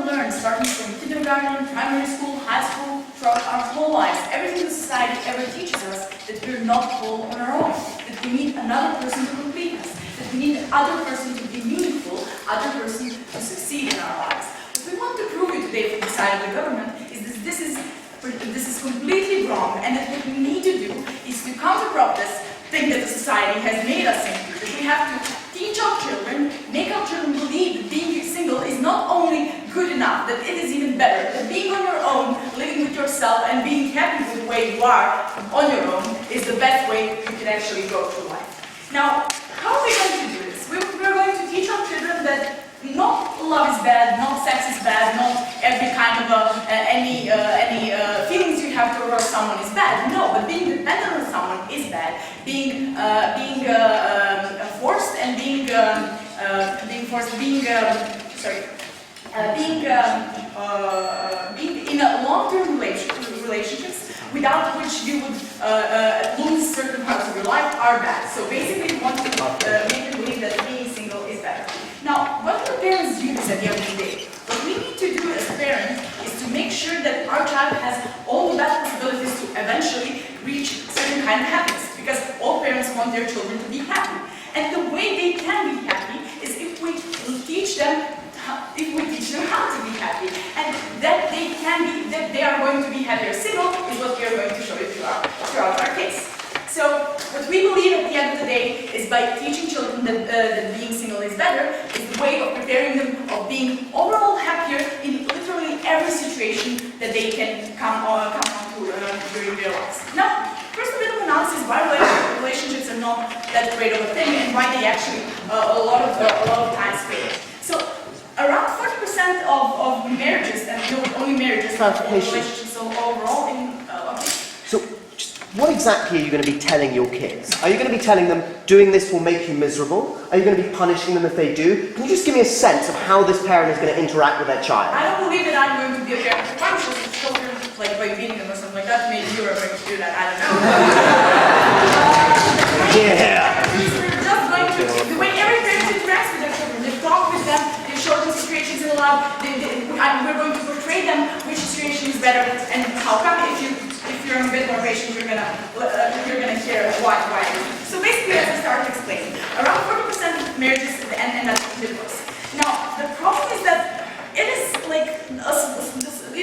learn, starting from kindergarten, primary school, high school, throughout our whole lives. Everything the society ever teaches us that we're not whole on our own, that we need another person to complete us, that we need other person to be meaningful, other person to succeed in our lives. What we want to prove you today from the side of the government is that this is completely wrong, and that what we need to do is to counterprop this thing that the society has made us into, that we have to teach our children, make our children believe that being single is not only good enough, that it is even better, that being on your own, living with yourself, and being happy with the way you are on your own is the best way you can actually go through life. Now, how are we going to do this? We're going to teach our children that not love is bad, not sex is bad, not every kind of any feelings you have towards someone is bad. No, but being dependent on someone is bad. Being forced and being in a long-term relationships without which you would lose certain parts of your life are bad. So basically, we want to make them believe that being single is better. Now, what do parents do this at the end of the day? What we need to do as parents is to make sure that our child has all the best possibilities to eventually reach certain kind of happiness, because all parents want their children to be happy. And the way they can be happy is if we teach them how to be happy, and that they are going to be happier single is what we are going to show you throughout our case. So what we believe at the end of the day is by teaching children that being single is better, is the way of preparing them of being overall happier in literally every situation that they can come to during their lives. Now, first a bit of analysis why relationships are not that great of a thing and why they actually a lot of times fail. So around 40% of marriages, and not only marriages, but relationships overall in So, what exactly are you going to be telling your kids? Are you going to be telling them doing this will make you miserable? Are you going to be punishing them if they do? Can you just give me a sense of how this parent is going to interact with their child? I don't believe that I'm going to be a parent who punishes children, like by beating them or something like that. Maybe you are going to do that, I don't know. Yeah. We're just going to, the way every parent interacts with their children, they talk with them, they show them situations in love, we're going to portray them which situation is better, and how come if you're a bit more patient, you're gonna hear why. So basically, as I started explaining, around 40% of marriages end up in divorce. Now, the problem is that it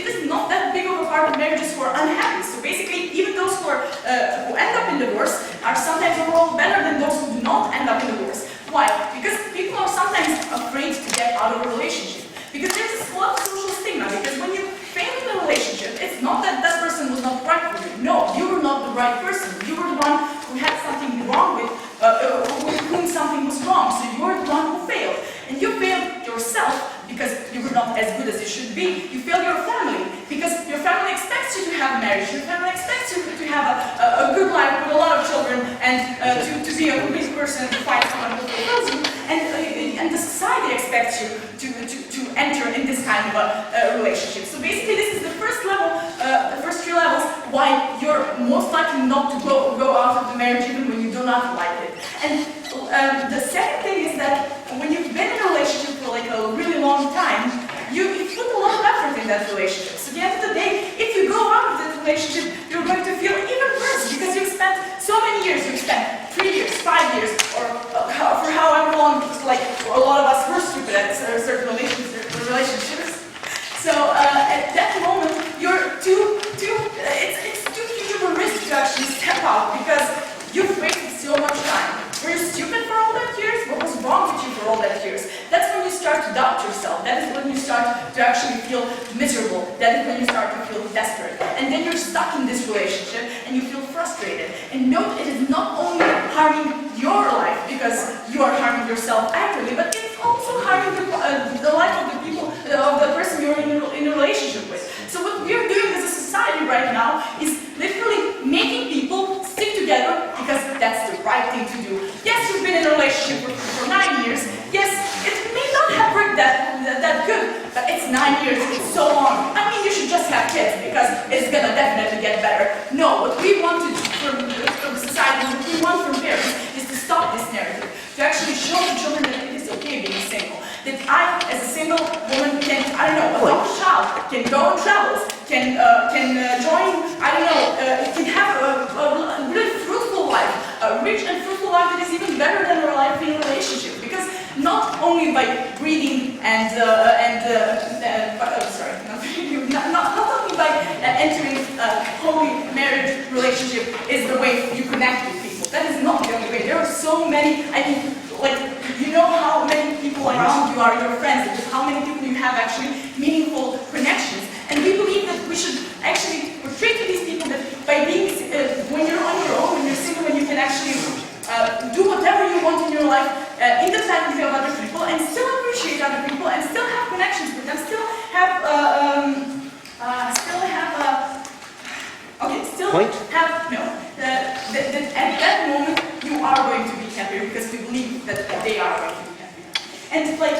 is not that big of a part of marriages who are unhappy. So basically, even those who end up in divorce are sometimes overall better than those who do not end up in divorce. Why? Because people are sometimes afraid to get out of a relationship. Because there's a lot of social stigma. Because when you fail in a relationship, it's not that that person was not right for you. No, you were not the right person. You were the one who had something wrong with whom something was wrong. So you were the one who failed. And you failed yourself because you were not as good as you should be. You failed your family because your family expects you to have a marriage. Your family expects you to have a good life with a lot of children and to be a complete person and to find someone who fulfills you. And the society expects you to enter in this kind of a relationship. So basically, this is the first level, the first three levels, why you're most likely not to go out of the marriage even when you do not like it. And the second thing is that when you've been in a relationship for like a really long time, you put a lot of effort in that relationship. So at the end of the day, if you go out of that relationship, you're going to feel even worse because you've spent so many years. You've spent 3 years, 5 years, or for however long, like a lot of us were stupid at certain relationships. So at that moment, it's too huge of a risk to actually step out because you've wasted so much time. Were you stupid for all that years? What was wrong with you for all that years? That's when you start to doubt yourself. That is when you start to actually feel miserable. That is when you start to feel desperate. And then you're stuck in this relationship and you feel frustrated. And note, it is not only harming your life because you are harming yourself actively, but it's also harming the life of the people, of the person you're in a relationship with. So what we're doing as a society right now is literally making people stick together because that's the right thing to do. Yes, you've been in a relationship for 9 years. Yes, it may not have worked that good, but it's 9 years, it's so long. I mean, you should just have kids because it's gonna definitely get better. No, what we want from society, what we want from parents is to stop this narrative, to actually show the children that it is okay being single. That I, as a single woman, can, I don't know, adopt child can go on travels, can join, I don't know, can have a really fruitful life, a rich and fruitful life that is even better than a life in a relationship. Because not only by breeding and not only by entering a holy marriage relationship is the way you connect with people. That is not the only way. There are so many, I mean, like, you know how many people around you are your friends, and how many people you have actually meaningful connections. And we believe that we should actually portray to these people that by being, when you're on your own, when you're single, when you can actually do whatever you want in your life, independently of other people, and still appreciate other people, and still have connections with them, still have at that moment you are going to be happier because we believe that they are going to be happier. And like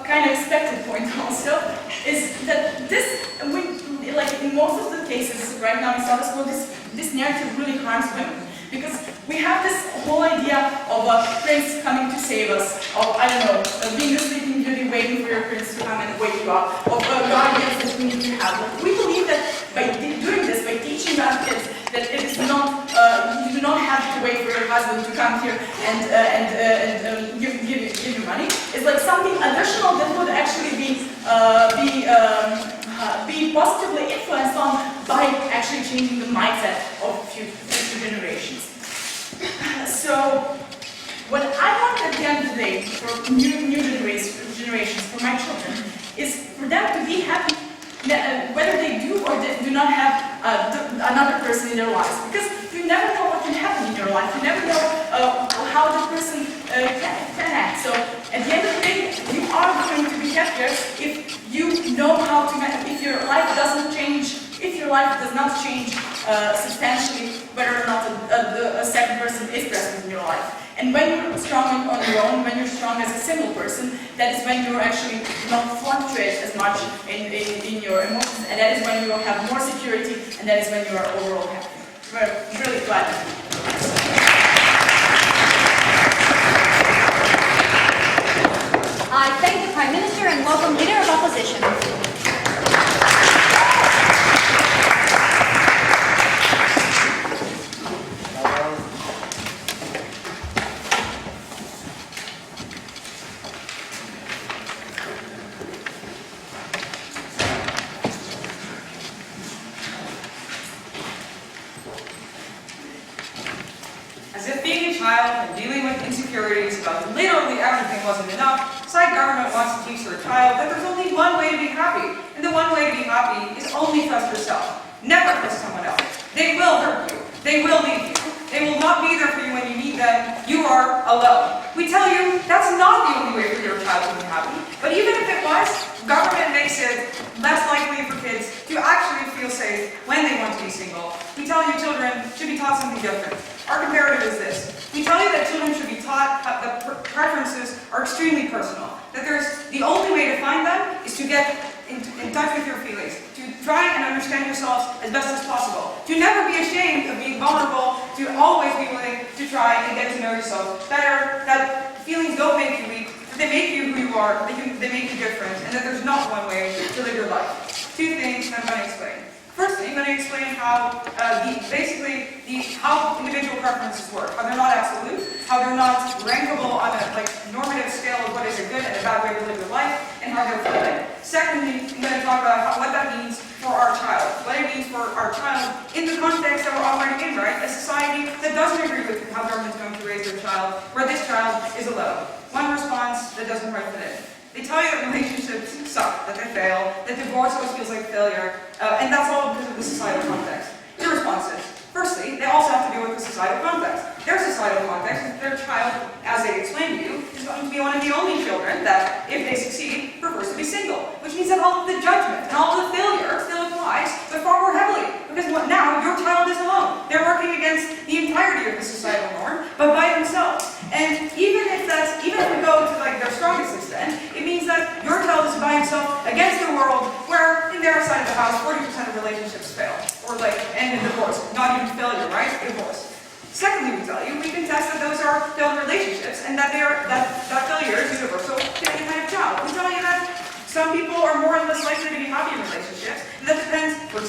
kind of expected point also is that this, like in most of the cases right now in South School, this narrative really harms women. Because we have this whole idea of a prince coming to save us, of, I don't know, being a sleeping beauty waiting for your prince to come and wake you up, of guardians that we need to have. We believe that by doing this, by teaching our kids that it is not, you do not have to wait for your husband to come here and give you money, it's like something additional that would actually be positively influenced on by actually changing the mindset of future generations. So, what I want at the end of the day for new generations, for my children, is for them to be happy whether they do or they do not have another person in their lives. Because you never know what can happen in your life. You never know how the person can act. So at the end of the day, you are going to be happier if you know how to manage. If your life doesn't change, if your life does not change substantially, whether or not a second person is present in your life. And when you're strong on your own, when you're strong as a single person, that is when you actually not fluctuate as much in your emotions, and that is when you have more security, and that is when you are overall happy. We're really glad. I thank the Prime Minister and welcome Leader of Opposition. As if being a child and dealing with insecurities about literally everything wasn't enough, side government wants to teach their child that there's only one way to be happy, and the one way to be happy is only trust yourself. Never trust someone else. They will hurt you. They will leave you. They will not be there for you when you need them. You are alone. We tell you that's not the only way for your child to be happy, but even if it was, government makes it less likely for kids to actually feel safe when they want to be single. We tell you children should be taught something different. Our comparative is this. We tell you that children should be taught that preferences are extremely personal. That the only way to find them is to get in touch with your feelings. To try and understand yourselves as best as possible. To never be ashamed of being vulnerable. To always be willing to try and get to know yourself better. That feelings don't make you weak. That they make you who you are. They make you different. And that there's not one way to live your life. Two things I'm going to explain. Firstly, I'm going to explain how how individual preferences work. How they're not absolute, how they're not rankable on a normative scale of what is a good and a bad way to live your life, and how they're fluid. Secondly, I'm going to talk about what that means for our child. What it means for our child in the context that we're operating in, right? A society that doesn't agree with how government's going to raise their child, where this child is alone. One response that doesn't quite fit in. They tell you that relationships suck, that they fail, that divorce always feels like failure, and that's all because of the societal context. Their response is, firstly, they also have to deal with the societal context. Their societal context is their child, as they explain to you, is going to be one of the only children that, if they succeed, prefers to be single. Which means that all of the judgment and all of the failure still applies, but far more heavily. Because now your child is alone. They're working against the entirety of the societal norm, but by themselves. And even if we go to their strongest extent, it means that your child is by himself against the world where, in their side of the house, 40% of relationships fail. Or end in divorce. Not even failure, right? Divorce. Secondly, we tell you, we contest that those are failed relationships and that failure is universal to any kind of child. We tell you that some people are more or less likely to be happy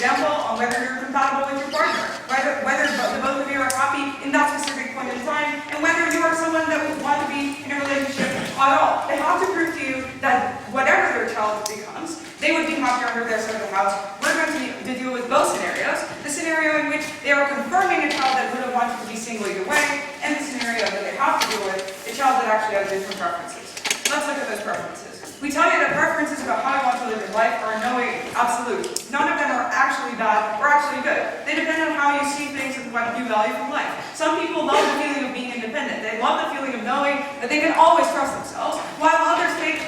example, on whether you're compatible with your partner, whether the both of you are happy in that specific point in time, and whether you are someone that would want to be in a relationship at all. They have to prove to you that whatever their child becomes, they would be happier under their side of the house. We're going to deal with both scenarios. The scenario in which they are confirming a child that would have wanted to be single either way, and the scenario that they have to deal with a child that actually has different preferences. Let's look at those preferences. We tell you that preferences about how you want to live your life are in no way absolute. None of them are actually bad or actually good. They depend on how you see things and what you value from life. Some people love the feeling of being independent. They love the feeling of knowing that they can always trust themselves, while others take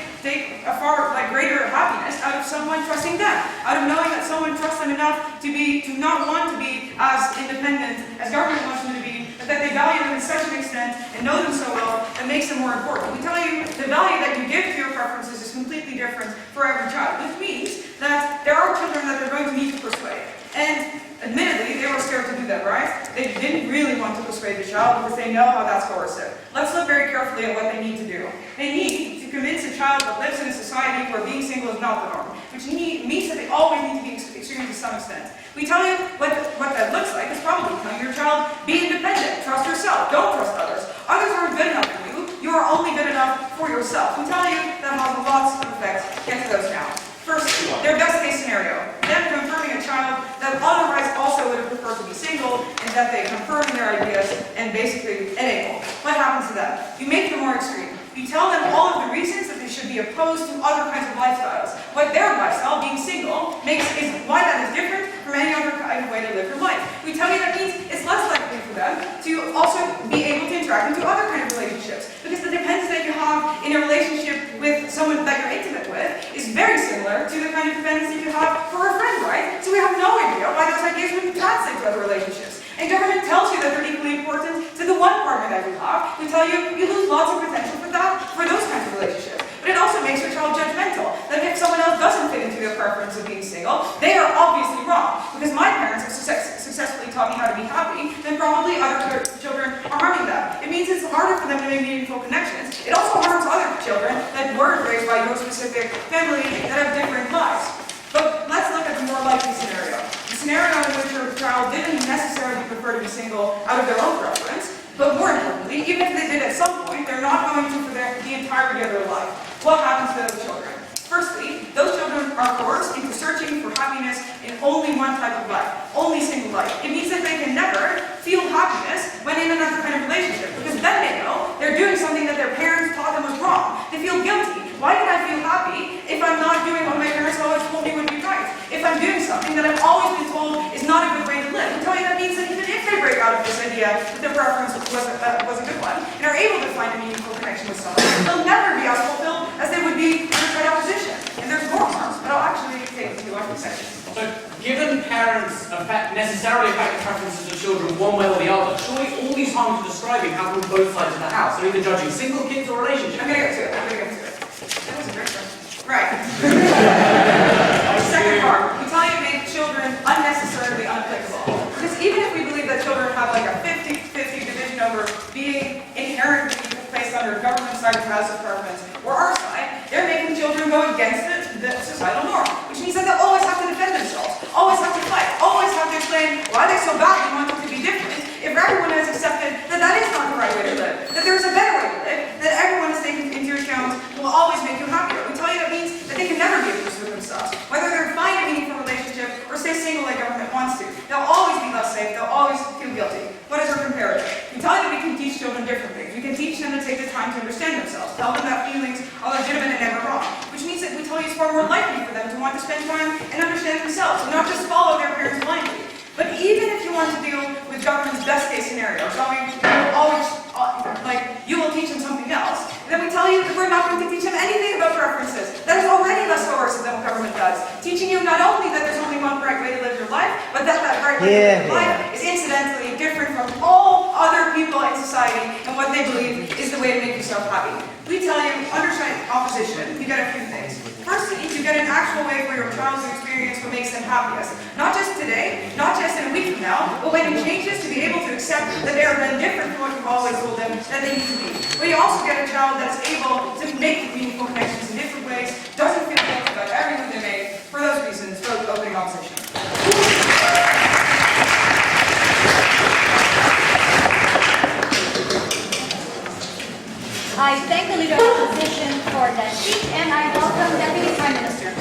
a far greater happiness out of someone trusting them, out of knowing that someone trusts them enough to not want to be as independent as government wants them to be, but that they value them to such an extent and know them so well that makes them more important. We tell you the value that you give to your preferences is completely different for every child, which means that there are children that they're going to need to persuade. And admittedly, they were scared to do that, right? They didn't really want to persuade the child because they know how that's coercive. Let's look very carefully at what they need to do. They need to convince a child that lives in a society where being single is not the norm, which means that they always need to be extreme to some extent. We tell you what that looks like is probably telling your child, be independent, trust yourself, don't trust others. Others aren't good enough for you, you are only good enough for yourself. We tell you that has lots of effects. Get to those now. First, their best case scenario, them confirming a child that otherwise also would have preferred to be single, and that they confirm their ideas and basically enable. What happens to them? You make them more extreme. You tell them all of the reasons that they should be opposed to other kinds of lifestyles. What their lifestyle, being single, is why that is different from any other kind of way to live your life. We tell you that means it's less likely for them to also be able to interact into other kinds of relationships. Because the dependence that you have in a relationship with someone that you're intimate with is very similar to the kind of dependence that you have for a friend, right? So we have no idea why those ideas would translate to other relationships. And government tells you that they're equally important to the one partner that you have. We tell you you lose lots of potential for those kinds of relationships. But it also makes your child judgmental. That if someone else doesn't fit into their preference of being single, they are obviously wrong. Because my parents have successfully taught me how to be happy, then probably other children are harming them. It means it's harder for them to make meaningful connections. It also harms other children that weren't raised by your specific family that have different lives. But let's look at the more likely scenario. The scenario in which your child didn't necessarily prefer to be single out of their own preference, but more importantly, even if they did at some point, they're not going to for the entirety of their life. What happens to those children? Firstly, those children are coerced into searching for happiness in only one type of life, only single life. It means that they can never feel happiness when in another kind of relationship, because then they know they're doing something that their parents taught them was wrong. They feel guilty. Why did I feel happy if I'm not doing what my parents always told me would be right? If I'm doing something that I've always been told is not a good way to live? I tell you that means that even if they break out of this idea that their preference was a good one, and are able to find a meaningful connection with someone, they'll never be as fulfilled as they would be in the right opposition. And there's more harms, but I'll actually take it to our section. So, given parents necessarily affect the preferences of children one way or the other, surely all these harms you're describing happen on both sides of the house. They're either judging single kids or relationships. I'm going to get to it. That was a great question. Right. The second part, we tell you to make children unnecessarily unapplicable. Because even if we believe that children have like a 50-50 division over being inherently placed under government side of house of preference or our side, they're making children go against the societal norm, which means that they'll always have to defend themselves, always have to fight, always have to explain why they so badly want them to be different. If everyone has accepted that that is not the right way to live, that there's a better way to live, that everyone is taken into account will always make you happier. We tell you that means that they can never be at peace with themselves. Whether they're fine a meaningful relationship or stay single like government wants to, they'll always be less safe, they'll always feel guilty. What is our comparative? We tell you that we can teach children different things. We can teach them to take the time to understand themselves, tell them that feelings are legitimate and never wrong, which means that we tell you it's far more likely for them to want to spend time and understand themselves, and not just follow their parents blindly. But even if you want to deal with government's best case scenario, showing you will teach them something else, then we tell you that we're not going to teach them anything about preferences. That is already less coercive than what government does. Teaching you not only that there's only one right way to live your life, but that right way to live your life is incidentally different from all other people in society and what they believe is the way to make yourself happy. We tell you, understand opposition, you get a few things. First, you get an actual way for your child to experience what makes them happiest. Not just today, not just in a week from now, but when it changes to be able to accept that they are then different from what you've always told them that they need to be. But you also get a child that's able to make meaningful connections in different ways, doesn't feel guilty about every move they make. For those reasons, vote opening opposition. I thank the Leader of the Opposition for that speech, and I welcome Deputy Prime Minister.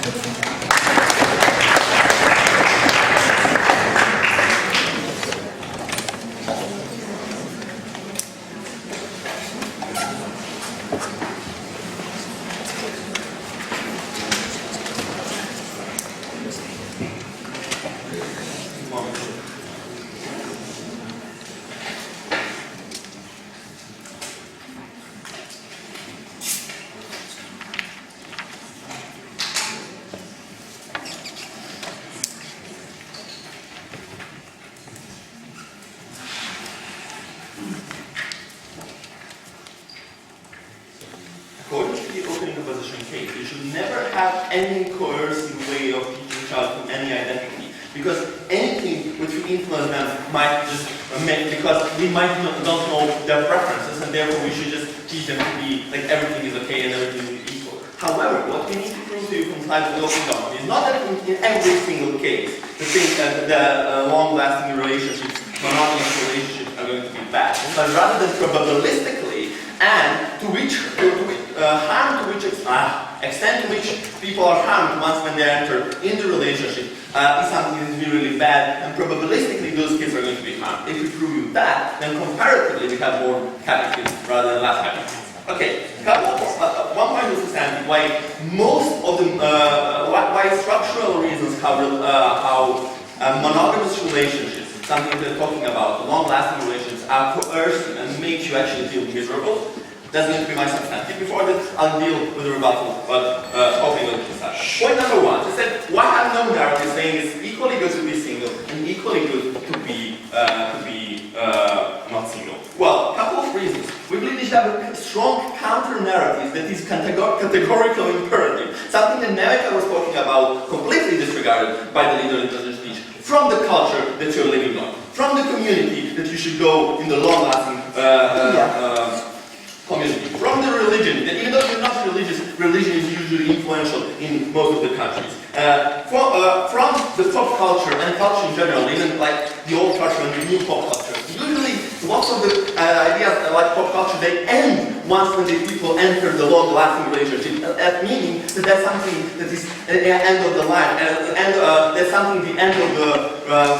According to the opening opposition case, you should never have any coercive way of teaching a child to any identity, because anything which will influence them might just make, because we might don't know their preferences, and therefore we should just teach them to be like everything is okay and everything is equal. However, what we need to prove to you from side of the open government is not that in every single case the thing that the long-lasting relationships, monogamous relationships are going to be bad, but rather than probabilistically and to which extent to which people are harmed once when they enter in the relationship is something that is really bad, and probabilistically those kids are going to be harmed. If we prove you that, then comparatively we have more happy kids rather than less happy kids. Okay, one point of understanding why most of the why structural reasons how monogamous relationships, something they're talking about, long-lasting relationships, are coercive and make you actually feel miserable. That's going to be my substantive. Before that, I'll deal with the rebuttal, but hoping it'll be such. Point number one, I said, why have no narrative saying it's equally good to be single and equally good to be not single? Well, a couple of reasons. We believe we should have a strong counter-narrative that is categorical imperative. Something that Nemeka was talking about, completely disregarded by the leader in the speech. From the culture that you're living on. From the community that you should go in the long-lasting community. From the religion, that even though you're not religious, religion is usually influential in most of the countries. From the pop culture and culture in general, even like the old culture and the new pop culture. Usually, lots of the ideas like pop culture, they end once when the people enter the long-lasting relationship. Meaning that there's something that is at the end of the line, and there's something at the end of the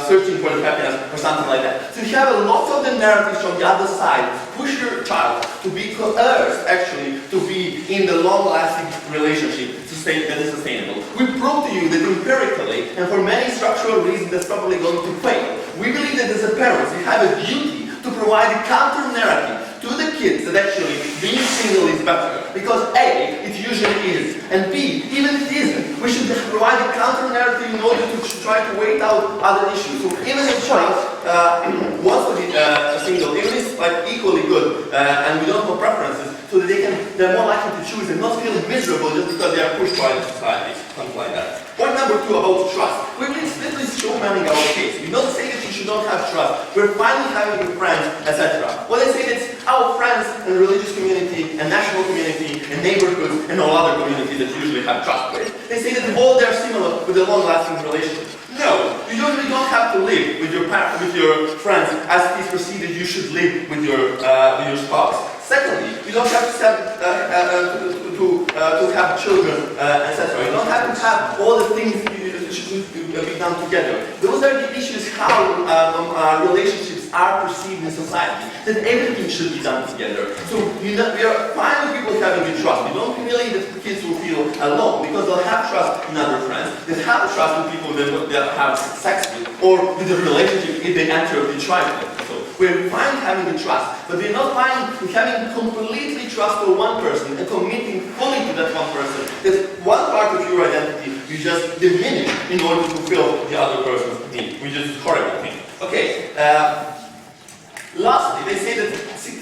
searching for the happiness or something like that. So you have a lot of the narratives from the other side push your child to be coerced, actually, to be in the long-lasting relationship that is sustainable. We prove to you that empirically, and for many structural reasons, that's probably going to fail. We believe that as a parents, we have a duty to provide a counter-narrative to the kids that actually being single is better. Because A, it usually is, and B, even if it isn't, we should provide a counter-narrative in order to try to wait out other issues. So even if a child wants to be single, even if it's like equally good, and we don't know preferences, so that they're more likely to choose and not feel miserable just because they are pushed by the society, something like that. Point number two about trust. We've been slightly showmanning our case. We don't say that you should not have trust. We're finally having friends, etc. What I say is our friends and religious community and national community and neighborhoods and all other communities that you usually have trust with. They say that all they're similar with a long-lasting relationship. No, you usually don't have to live with your friends as it is perceived that you should live with your spouse. Secondly, you don't have to have children, etc. You don't have to have all the things that should be done together. Those are the issues how relationships are perceived in society. That everything should be done together. So we are fine with people having the trust. We don't really that the kids will feel alone because they'll have trust in other friends. They have trust in people that they'll have sex with or with the relationship if they enter the tribe. We're fine having the trust, but we're not fine with having completely trust for one person and committing fully to that one person. That one part of your identity you just diminish in order to fulfill the other person's need, which is a horrible thing. Okay, lastly, they say that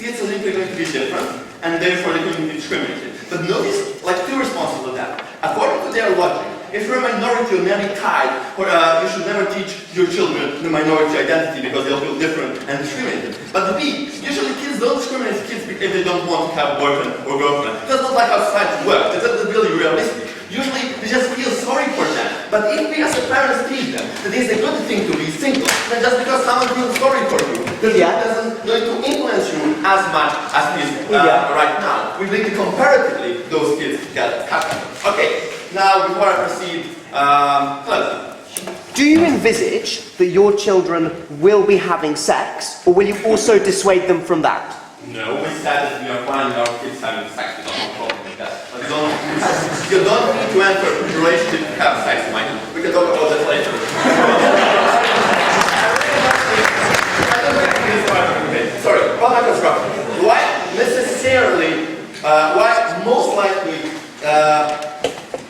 kids are simply going to be different and therefore they're going to be discriminated. But notice, like two responses to that. According to their logic, if you're a minority or any kind, you should never teach your children the minority identity because they'll feel different and discriminated. But B, usually kids don't discriminate kids if they don't want to have a boyfriend or girlfriend. That's not like how society works. That's not really realistic. Usually they just feel sorry for them. But if we as a parents teach them that it's a good thing to be single, then just because someone feels sorry for you, that doesn't going to influence you as much as it is right now. We comparatively, those kids get happier. Okay, now before I proceed, Claudia. Do you envisage that your children will be having sex, or will you also dissuade them from that? No, we said that we are finding our kids having sex, we don't have a problem with that. But you don't need to enter a relationship to have sex, Michael. We can talk about that later. Sorry, product construction. Why most likely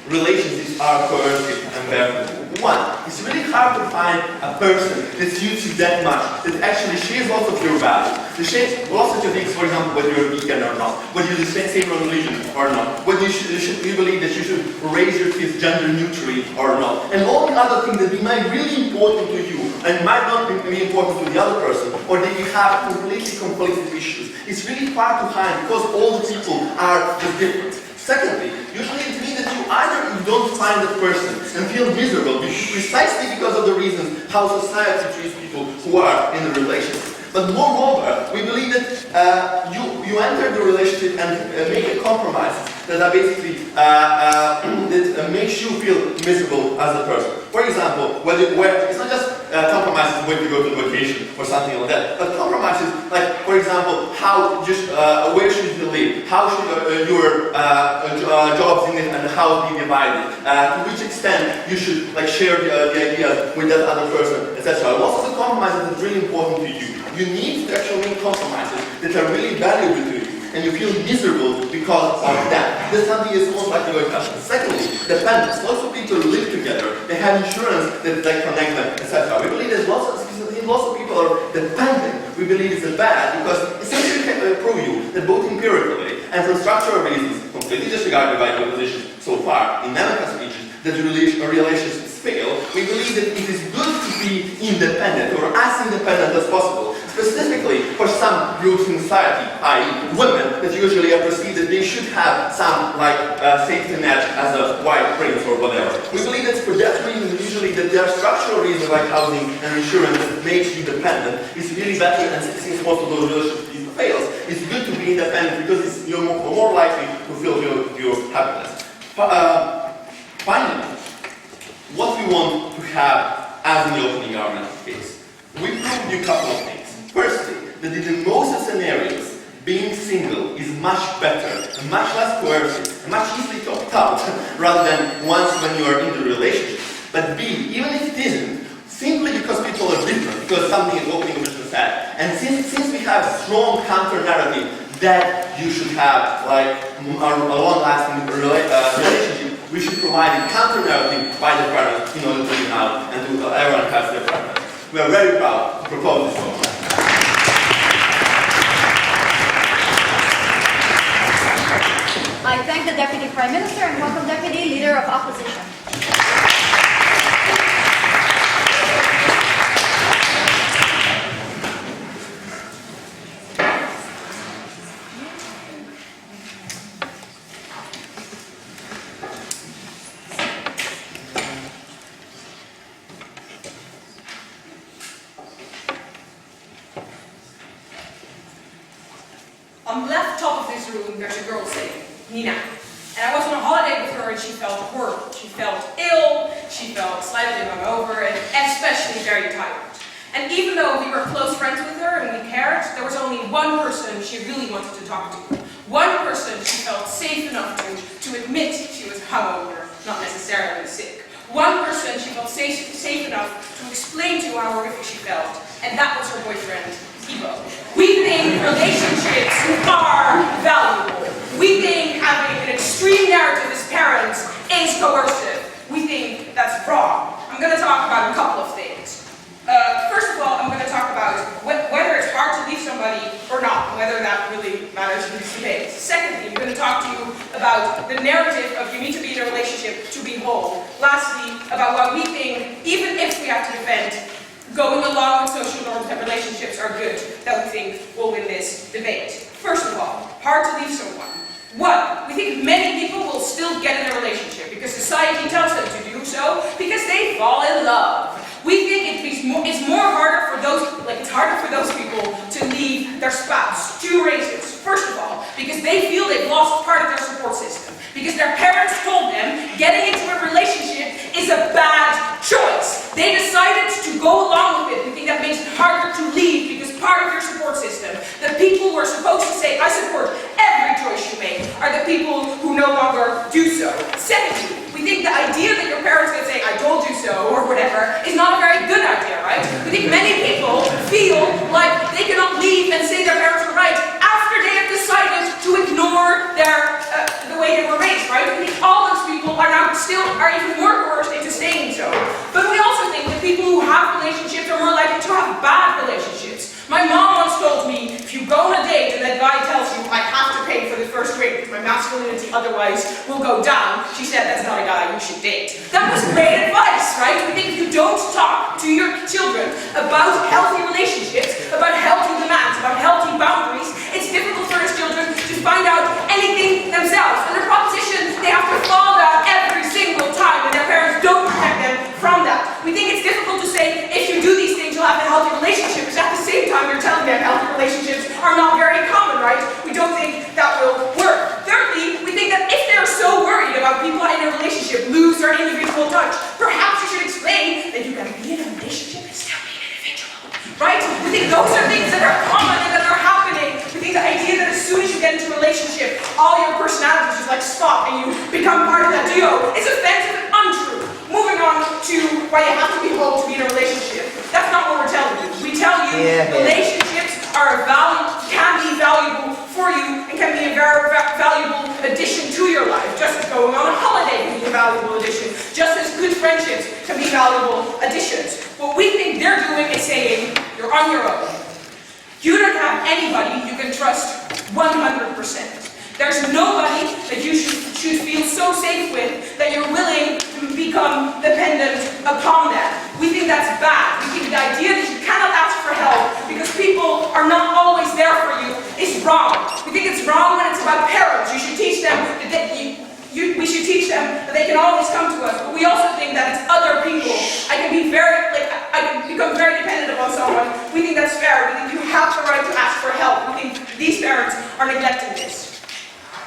relationships are coercive and barefoot? One, it's really hard to find a person that suits you that much, that actually shares lots of your values, that shares lots of your things, for example, whether you're vegan or not, whether you the same religion or not, whether you believe that you should raise your kids gender neutrally or not, and all the other things that might be really important to you and might not be important to the other person, or that you have completely conflicting issues. It's really hard to find because all the people are just different. Secondly, usually it means that you either don't find that person and feel miserable precisely because of the reasons how society treats people who are in a relationship. But moreover, we believe that you enter the relationship and make a compromise that are basically that makes you feel miserable as a person. For example, where it's not just compromises when you go to vacation or something like that, but compromises like, for example, where should you live, how should your jobs in it and house be divided, to which extent you should share the ideas with that other person, etc. Lots of the compromises that are really important to you. You need to actually make compromises that are really valuable to you, and you feel miserable because of that. This something is most likely going to happen. Secondly, dependence. Lots of people live together, they have insurance that connect them, etc. We believe that lots of people are dependent. We believe it's bad because essentially can prove you that both empirically and for structural reasons, completely disregarded by the positions so far in American speeches, that relationships fail. We believe that it is good to be independent or as independent as possible. Specifically for some groups in society, i.e. women, that usually are perceived that they should have some safety net as a white prince or whatever. We believe that for that reason, usually that there are structural reasons like housing and insurance that makes you dependent. It's really better, and since most of those relationships fails, it's good to be independent because you're more likely to feel your happiness. Finally, what we want to have as in the opening argument case, we proved you a couple of things. Firstly, that in most scenarios, being single is much better, and much less coercive, and much easily talked out, rather than once when you are in the relationship. But B, even if it isn't, simply because people are different, because something is opening a business ad, and since we have a strong counter-narrative that you should have a long-lasting relationship, we should provide a counter-narrative by the parents in order to bring out and to everyone has their preference. We are very proud to propose this program. I thank the Deputy Prime Minister and welcome Deputy Leader of Opposition. On the left top of this room, there's a girl sitting, Nina. And I was on a holiday with her and she felt horrible. She felt ill, she felt slightly hungover, and especially very tired. And even though we were close friends with her and we cared, there was only one person she really wanted to talk to. One person she felt safe enough to admit she was hungover, not necessarily sick. One person she felt safe enough to explain to how horrific she felt, and that was her boyfriend, Ivo. We think relationships are valuable. We think having an extreme narrative as parents is coercive. We think that's wrong. I'm going to talk about a couple of things. First of all, I'm going to talk about whether it's hard to leave somebody or not, and whether that really matters in this debate. Secondly, I'm going to talk to you about the narrative of you need to be in a relationship to be whole. Lastly, about why we think, even if we have to defend going along with social norms that relationships are good, that we think will win this debate. First of all, hard to leave someone. One, we think many people will still get in a relationship because society tells them to do so because they fall in love. We think it's harder for those people to leave their spouse. Two reasons. First of all, because they feel they've lost part of their people who no longer do so. Secondly, we think the idea that your parents can say, I told you so, or whatever, is not a very good idea, right? We think many people feel like they cannot leave and say their parents were right after they have decided to ignore the way they were raised, right? We think all those people are even more coerced into staying so. But we also think that people who have relationships are more likely to have bad relationships. My mom once told me, if you go on a date and that guy tells you, I have to pay for the first drink because my masculinity otherwise will go down, she said, that's not a guy you should date. That was great advice, right? We think if you don't talk to your children about healthy relationships, about healthy demands, about healthy boundaries, it's difficult for those children to find out anything themselves. And the proposition, they have to fall down every single time and their parents don't protect them from that. We think it's difficult to say, if you do these things, you'll have a healthy relationship, because at the same time, you're telling them healthy relationships are not very common, right? We don't think that will work. Thirdly, we think that if they're so worried about people in a relationship lose their individual touch, perhaps you should explain that you can be in a relationship and still be an individual, right? We think those are things that are common and that are happening. We think the idea that as soon as you get into a relationship, all your personalities just like stop and you become part of that duo is offensive and untrue. Moving on to why you have to be whole to be in a relationship. That's not what we're telling you. We tell you relationships can be valuable for you and can be a very valuable addition to your life. Just as going on a holiday can be a valuable addition. Just as good friendships can be valuable additions. What we think they're doing is saying, you're on your own. You don't have anybody you can trust 100%. There's nobody that you should feel so safe with that you're willing to become dependent upon that. We think that's bad. We think the idea that you cannot ask for help because people are not always there for you is wrong. We think it's wrong when it's about parents. You should teach them that we should teach them that they can always come to us. But we also think that it's other people. I can become very dependent upon someone. We think that's fair. We think you have the right to ask for help. We think these parents are neglecting this.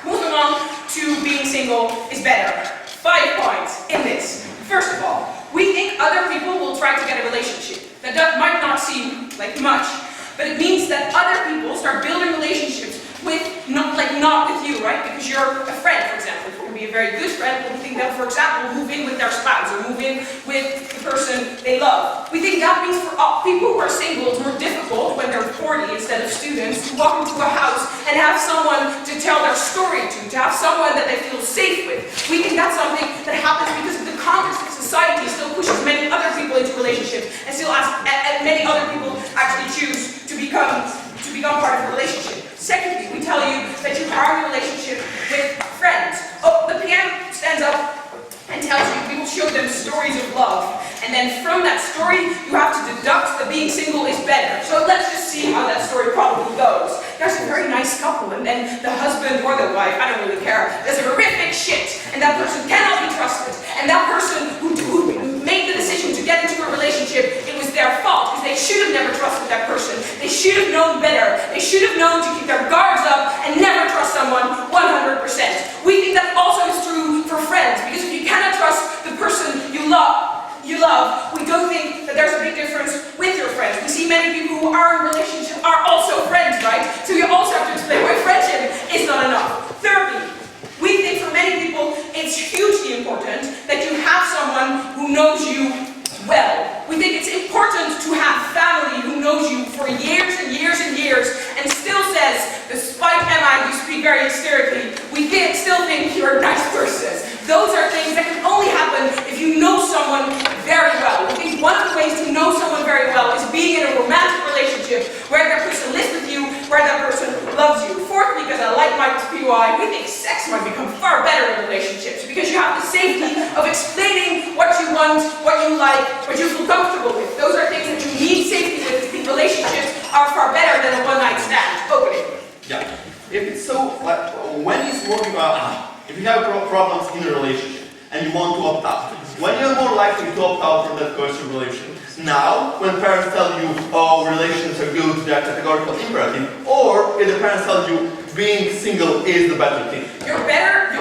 Moving on to being single is better. 5 points in this. First of all, we think other people will try to get a relationship. That might not seem like much, but it means that other people start building relationships with, not with you, right? Because you're a friend, for example. If you can be a very good friend, we think they'll, for example, move in with their spouse or move in with the person they love. We think that means for people who are single, it's more difficult when they're 40 instead of students to walk into a house and have someone to tell their story to have someone that they feel safe with. We think that's something that happens because of the context of society still pushes many other people into relationships and still many other people actually choose to become part of a relationship. Secondly, we tell you that you are in a relationship with friends. Oh, the PM stands up and tells you, we will show them stories of love. And then from that story, you have to deduct that being single is better. So let's just see how that story probably goes. There's a very nice couple, and then the husband or the wife, I don't really care, does a horrific shit, and that person cannot be trusted. And that person who made the decision to get into a relationship, it was their fault, because they should have never trusted that person. They should have known better. They should have known to keep their guards up and never trust someone 100%. We think that also is true for friends, because if you cannot trust the person you love, we don't think that there's a big difference with your friends. We see many people who are in relationships are also friends, right? So you also have to explain why friendship is not enough. Thirdly, we think for many people it's hugely important that you have someone who knows you well. We think it's important to have family who knows you for years and years and years and still says, despite Emma, you speak very hysterically, we still think you're a nice person. Those are things that can only happen if you know someone very well. We think one of the ways to know someone very well is being in a romantic relationship where that person lives with you, where that person loves you. Fourthly, because I like Michael's POI, we think sex might become far better in relationships because you have the safety of explaining what you want, what you like, what you feel comfortable with. Those are things that you need safety with. Relationships are far better than a one-night stand. Opening. Yeah. If it's so, when it's more if you have problems in a relationship and you want to opt out, when you're more likely to opt out from that person's relationship? Now, when parents tell you, oh, relationships are good, they're categorical imperative, or if the parents tell you being single is the better thing. You're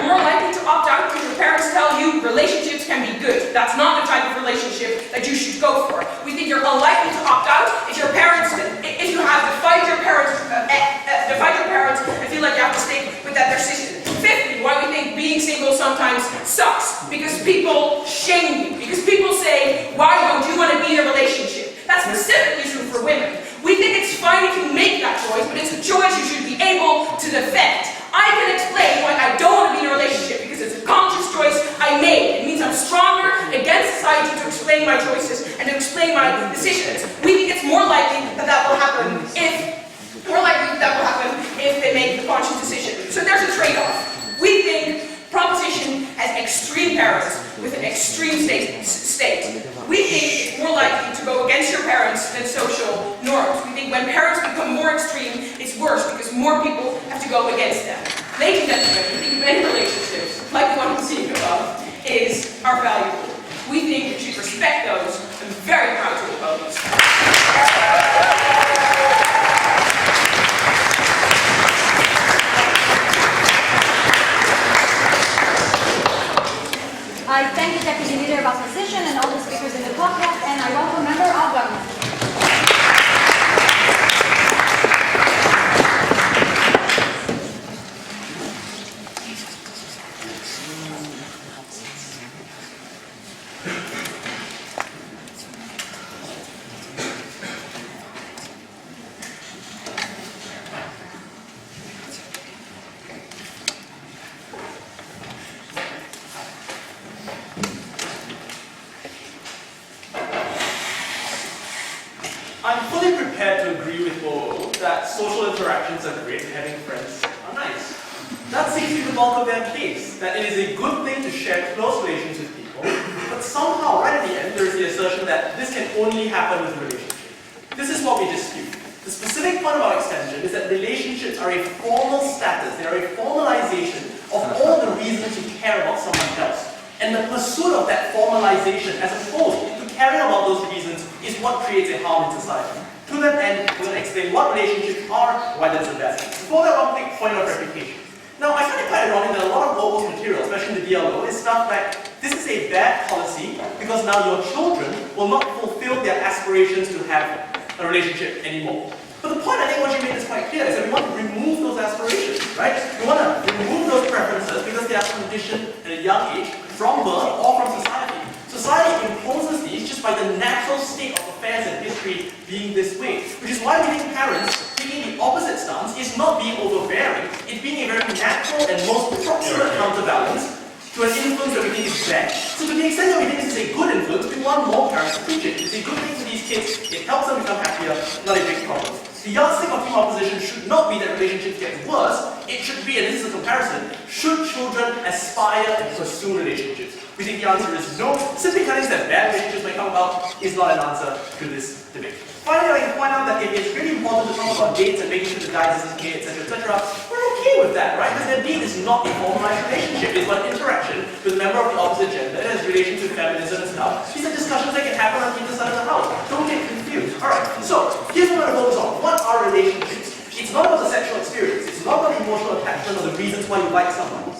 more likely to opt out when your parents tell you relationships can be good. That's not the type of relationship that you should go for. We think you're unlikely to opt out if you have to fight your parents and feel like you have to stay with that decision. Fifthly, sometimes sucks because people shame you, because people say, why don't you want to be in a relationship? That's specifically true for women. We think it's fine if you make that choice, but it's a choice you should be able to defend. I can explain why I don't want to be in a relationship because it's a conscious choice I made. It means I'm stronger against society to explain my choices and to explain my decisions. We think it's more likely that that will happen if they make the conscious decision. So there's a trade-off. We think proposition has extreme parents with an extreme state. We think it's more likely to go against your parents than social norms. We think when parents become more extreme, it's worse because more people have to go against them. Ladies and gentlemen, we think many relationships, like the one I'm seeing above, are valuable. We think we should respect those. I'm very proud to oppose. I thank the Deputy Leader of Opposition and all the speakers in the podcast, and I welcome Member of Government. I'm fully prepared to agree with Bo that social interactions are great and having friends are nice. That seems to be the bulk of their case, that it is a good thing to share close relations with people, but somehow, right at the end, there is the assertion that this can only happen with a relationship. This is what we dispute. The specific point of our extension is that relationships are a formal status, they are a formalization of all the reasons you care about someone else. And the pursuit of that formalization, as opposed to caring about those reasons, is what creates a harm in society. To that end, we're going to explain what relationships are, why that's the best. Before that, one quick point of refutation. Now, I find it quite ironic that a lot of Orwell's material, especially in the DLO, is stuff like, this is a bad policy because now your children will not fulfill their aspirations to have a relationship anymore. But the point I think what you made is quite clear, is that we want to remove those aspirations, right? We want to remove those preferences because they are conditioned at a young age, from birth or from society. Society imposes these just by the natural state of affairs and history being this way. Which is why we think parents taking the opposite stance is not being overbearing, it's being a very natural and most proximate counterbalance to an influence that we think is bad. So to the extent that we think this is a good influence, we want more parents to preach it. It's a good thing for these kids, it helps them become happier, not a big problem. The yardstick of team opposition should not be that relationships get worse, it should be, and this is a comparison, should children aspire and pursue relationships? We think the answer is no. Simply telling us that bad relationships may come about is not an answer to this debate. Finally, I can point out that if it's really important to talk about dates and making sure the guy isn't gay, etc., we're okay with that, right? Because their date is not a formalized relationship. It's about interaction with a member of the opposite gender. It has relations with feminism and stuff. These are discussions that can happen on either side of the house. Don't get confused. Alright, so here's what I'm going to focus on. What are relationships? It's not about the sexual experience. It's not about the emotional attachment or the reasons why you like someone.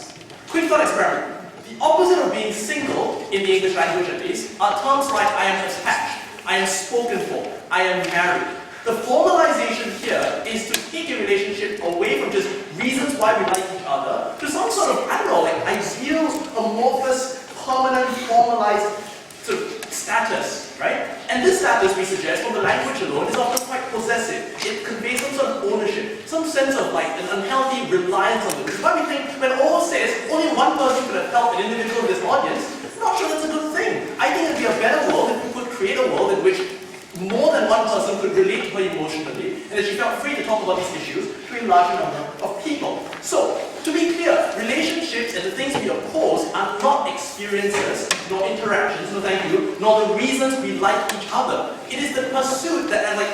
Quick thought experiment. The opposite of being single, in the English language at least, are terms like I am attached, I am spoken for, I am married. The formalization here is to take a relationship away from just reasons why we like each other to some sort of, I don't know, like ideal, amorphous, permanent, formalized sort of status, right? And this status, we suggest, from the language alone, is often quite possessive. It conveys some sort of ownership, some sense of like an unhealthy reliance on it. Which is why we think when Orwell says only one person could have helped an individual in this audience, I'm not sure that's a good thing. I think it'd be a better world if we could create a world in which more than one person could relate to her emotionally, and that she felt free to talk about these issues to a larger number of people. So, to be clear, relationships and the things we oppose are not experiences, nor interactions, no thank you, nor the reasons we like each other. It is the pursuit that, like,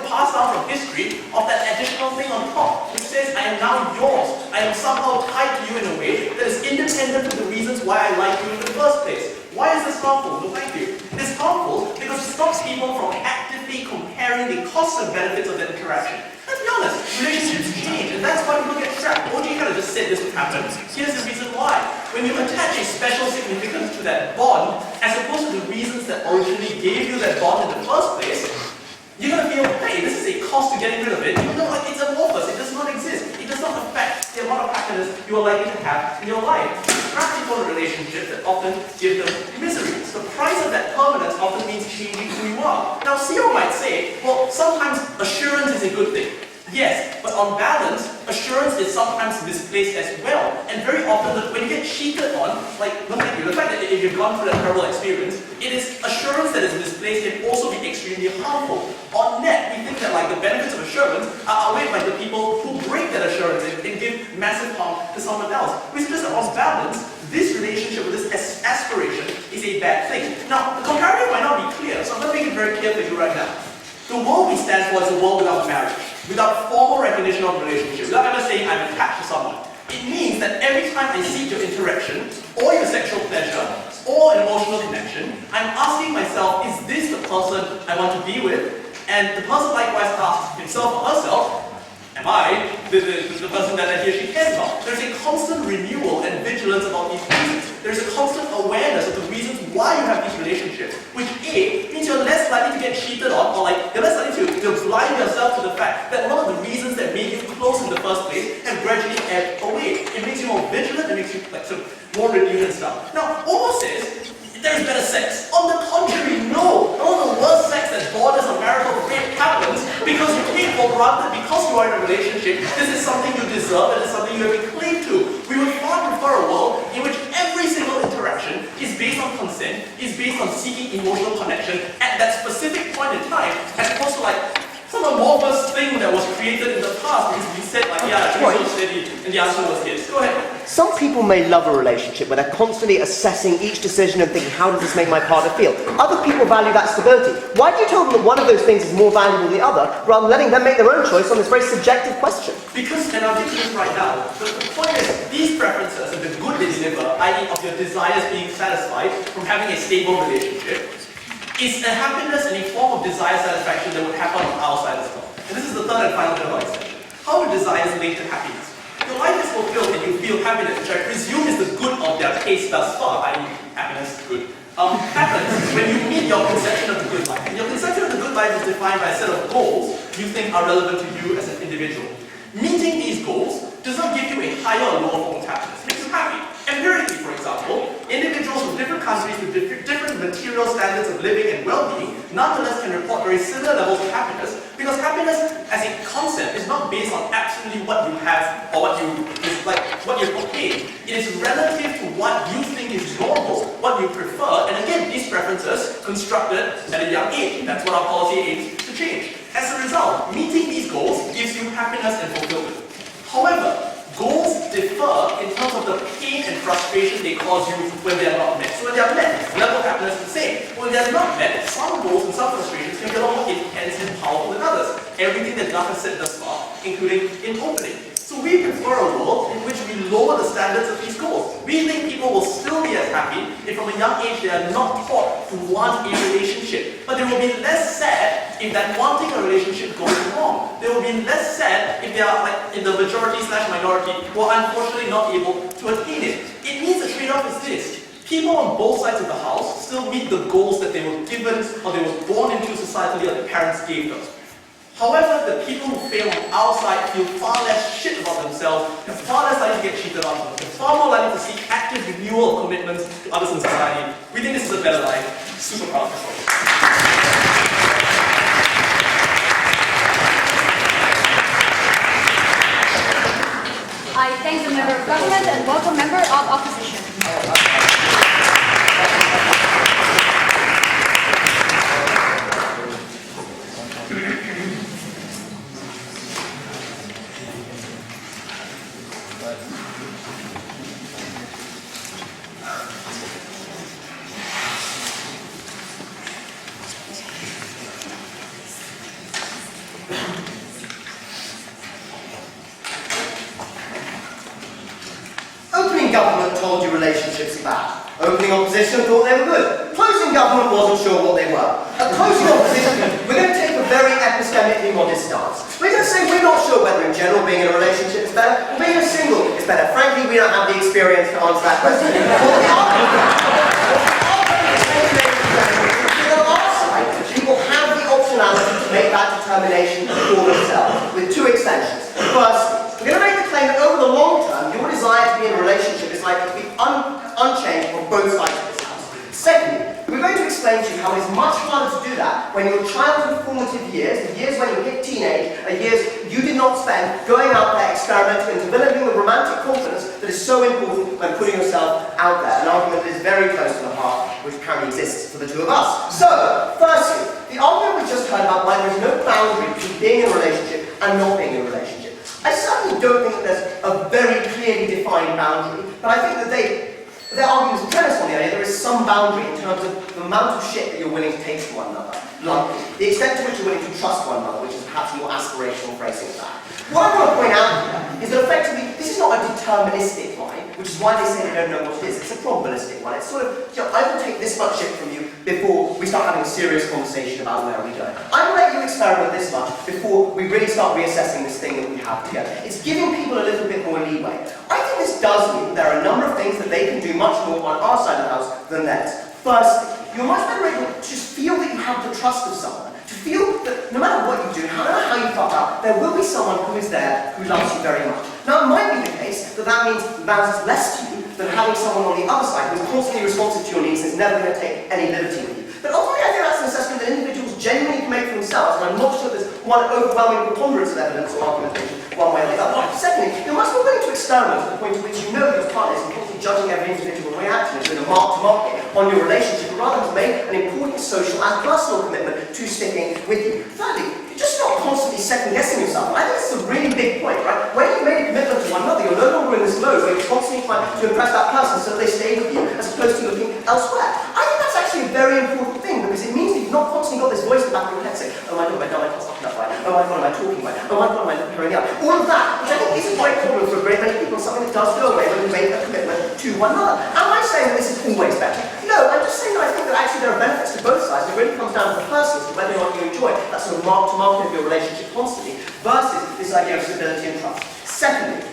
passed down from history of that additional thing on top, which says, I am now yours. I am somehow tied to you in a way that is independent of the reasons why I like you in the first place. Why is this harmful? No, thank you. It is harmful because it stops people from actively comparing the costs and benefits of that interaction. Let's be honest, relationships change, and that's why we look at trap. OG kind of just said this would happen. Here's the reason why. When you attach a special significance to that bond, as opposed to the reasons that originally gave you that bond in the first place, you're going to feel, hey, this is a cost to getting rid of it, even though it's amorphous, it does not exist. It does not affect the amount of happiness you are likely to have in your life. practical relationships that often give them misery. So the price of that permanence often means changing who you are. Now, CEO might say, well, sometimes assurance is a good thing. Yes, but on balance, assurance is sometimes misplaced as well. And very often, when you get cheated on, like, no thank you, the fact that if you've gone through that terrible experience, it is assurance that is misplaced can also be extremely harmful. On net, we think that like the benefits of assurance are outweighed by the people who break that assurance and give massive harm to someone else. We suggest that on balance, this relationship with this aspiration is a bad thing. Now, the comparative might not be clear, so I'm going to make it very clear for you right now. The world we stand for is a world without marriage, without formal recognition of a relationship, without ever saying I'm attached to someone. It means that every time I seek your interaction, or your sexual pleasure, or an emotional connection, I'm asking myself, is this the person I want to be with? And the person likewise asks himself or herself, am I the person that he or she cares about? There's a constant renewal and vigilance about these reasons. There's a constant awareness of the reasons why you have these relationships, which A, means you're less likely to get cheated on, or like, you're less likely to blind yourself to the fact that a lot of the reasons that made you close in the first place have gradually ebbed away. It makes you more vigilant, it makes you like sort of more renewed and stuff. Now, Omo says, there's better sex. On the contrary, no. All the worst sex that borders on marital rape happens because you take for granted, because you are in a relationship, this is something you deserve and it's something you have been claimed to. We would far prefer a world in which every single interaction is based on consent, is based on seeking emotional connection at that specific point in time, as opposed to like some amorphous thing that was created in the past because we said like, yeah, it's so steady, and the answer was yes. Go ahead. Some people may love a relationship where they're constantly assessing each decision and thinking, how does this make my partner feel? Other people value that stability. Why do you tell them that one of those things is more valuable than the other, rather than letting them make their own choice on this very subjective question? Because, and I'll get to this right now, the point is, these preferences and the good they deliver, i.e. of your desires being satisfied from having a stable relationship, is a happiness and a form of desire satisfaction that would happen on our side as well. And this is the third and final dialogue section. How do desires link to happiness? Your life is fulfilled and you feel happiness, which I presume is the good of their taste thus far, i.e. happiness, good, happens when you meet your conception of the good life. And your conception of the good life is defined by a set of goals you think are relevant to you as an individual. Meeting these goals does not give you a higher or lower form of happiness. It makes you happy. Empirically, for example, individuals from different countries with different material standards of living and well-being nonetheless can report very similar levels of happiness, because happiness as a concept is not based on absolutely what you have or what you've obtained. It is relative to what you think is normal, what you prefer, and again, these preferences constructed at a young age. That's what our policy aims to change. As a result, meeting these goals gives you happiness and fulfillment. However, goals differ in terms of the pain and frustration they cause you when they are not met. So when they are met, the level of happiness is the same. When they are not met, some goals and some frustrations can be a lot more intense and powerful than others. Everything that Duff has said thus far, including in opening. So we prefer a world in which we lower the standards of these goals. We think people will still be as happy if from a young age they are not taught to want a relationship. But they will be less sad if that wanting a relationship goes wrong. They will be less sad if they are like in the majority/minority who are unfortunately not able to attain it. It means the trade-off is this. People on both sides of the house still meet the goals that they were given or they were born into societally or their parents gave them. However, the people who fail on our side feel far less shit about themselves, and far less likely to get cheated on, and far more likely to seek active renewal of commitments to others in society. We think this is a better life. Super proud of ourselves. I thank the member of government and welcome member of opposition. Opening government told you relationships are bad. Opening opposition thought they were good. Closing government wasn't sure what they were. At closing opposition, we're going to take a very epistemically modest stance. We're going to say we're not sure whether in general being in a relationship is better or being a single is better. Frankly, we don't have the experience to answer that question. People have the optionality to make that determination for themselves, with two extensions. First, we're going to make the claim that over the long term, your desire to be in a relationship is likely to be when your childhood formative years, the years when you hit teenage, are years you did not spend going out there experimenting and developing the romantic confidence that is so important when putting yourself out there. An argument that is very close to the heart, which currently exists for the two of us. So, firstly, the argument we just heard about why there is no boundary between being in a relationship and not being in a relationship. I certainly don't think that there's a very clearly defined boundary, but I think that their argument is premised on the idea there is some boundary in terms of the amount of shit that you're willing to take to one another, like the extent to which you're willing to trust one another, which is perhaps more aspirational phrasing of that. What I want to point out here is that effectively this is not a deterministic line, which is why they say they don't know what it is. It's a probabilistic one. It's sort of, I will take this much shit from you before we start having a serious conversation about where we go. I will let you experiment this much before we really start reassessing this thing that we have together. It's giving people a little bit more leeway. I think this does mean there are a number of things that they can do much more on our side of the house than theirs. Firstly, you're much better able to just feel that you have the trust of someone. To feel that no matter what you do, no matter how you fuck up, there will be someone who is there who loves you very much. Now, it might be the case that that means matters less to you than having someone on the other side who is constantly responsive to your needs and is never going to take any liberty with you. But ultimately, I think that's an assessment that individuals genuinely can make for themselves, and I'm not sure there's one overwhelming preponderance of evidence or argumentation one way or the other. Secondly, you're much more willing to experiment to the point at which you know your partner is constantly judging every individual reaction as doing a mark-to-market on your relationship, rather than to make an important social and personal commitment to sticking with you. Thirdly, you're just not constantly second-guessing yourself. I think this is a really big point, right? When you've made a commitment to one another, you're no longer in this mode where you're constantly trying to impress that person so that they stay with you, as opposed to looking elsewhere. I think that's actually a very important thing, because it means that you've not constantly got this voice in the back of your head saying, oh my god, am I not talking that right? Oh my god, am I talking right? Oh my god, am I not hearing out? All of that, which I think is a great problem for a great many people, something that does go away when you make a commitment to one another. Am I saying that this is always better? No, I'm just saying that I think that actually there are benefits to both sides. It really comes down to the person, to whether or not you enjoy that sort of mark-to-market of your relationship constantly, versus this idea of stability and trust. Secondly,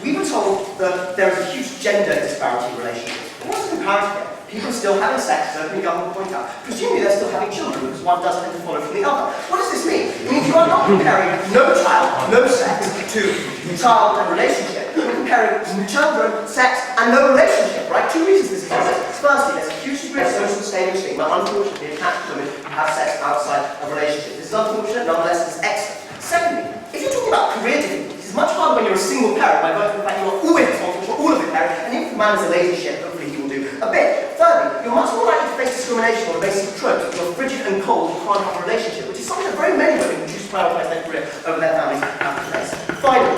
we were told that there is a huge gender disparity in relationships. But what's the comparative here? People are still having sex, as the government point out. Presumably they're still having children, because one doesn't have to follow from the other. What does this mean? It means you are not comparing no child, no sex, to child and relationship. You're comparing children, sex, and no relationship, right? Two reasons this is important. Firstly, there's a huge degree of social stigma, unfortunately, attached to women who have sex outside of relationships. This is unfortunate, nonetheless, it's excellent. Secondly, if you're talking about career difficulties, it's much harder when you're a single parent, by virtue of the fact you are always responsible for all of the caring, and if the man is a lazy shit, hopefully he will do a bit. Thirdly, you're much more likely to face discrimination on the basis of tropes. You're frigid and cold, you can't have a relationship, which is something that very many women who choose to prioritise their career over their families have to face. Finally,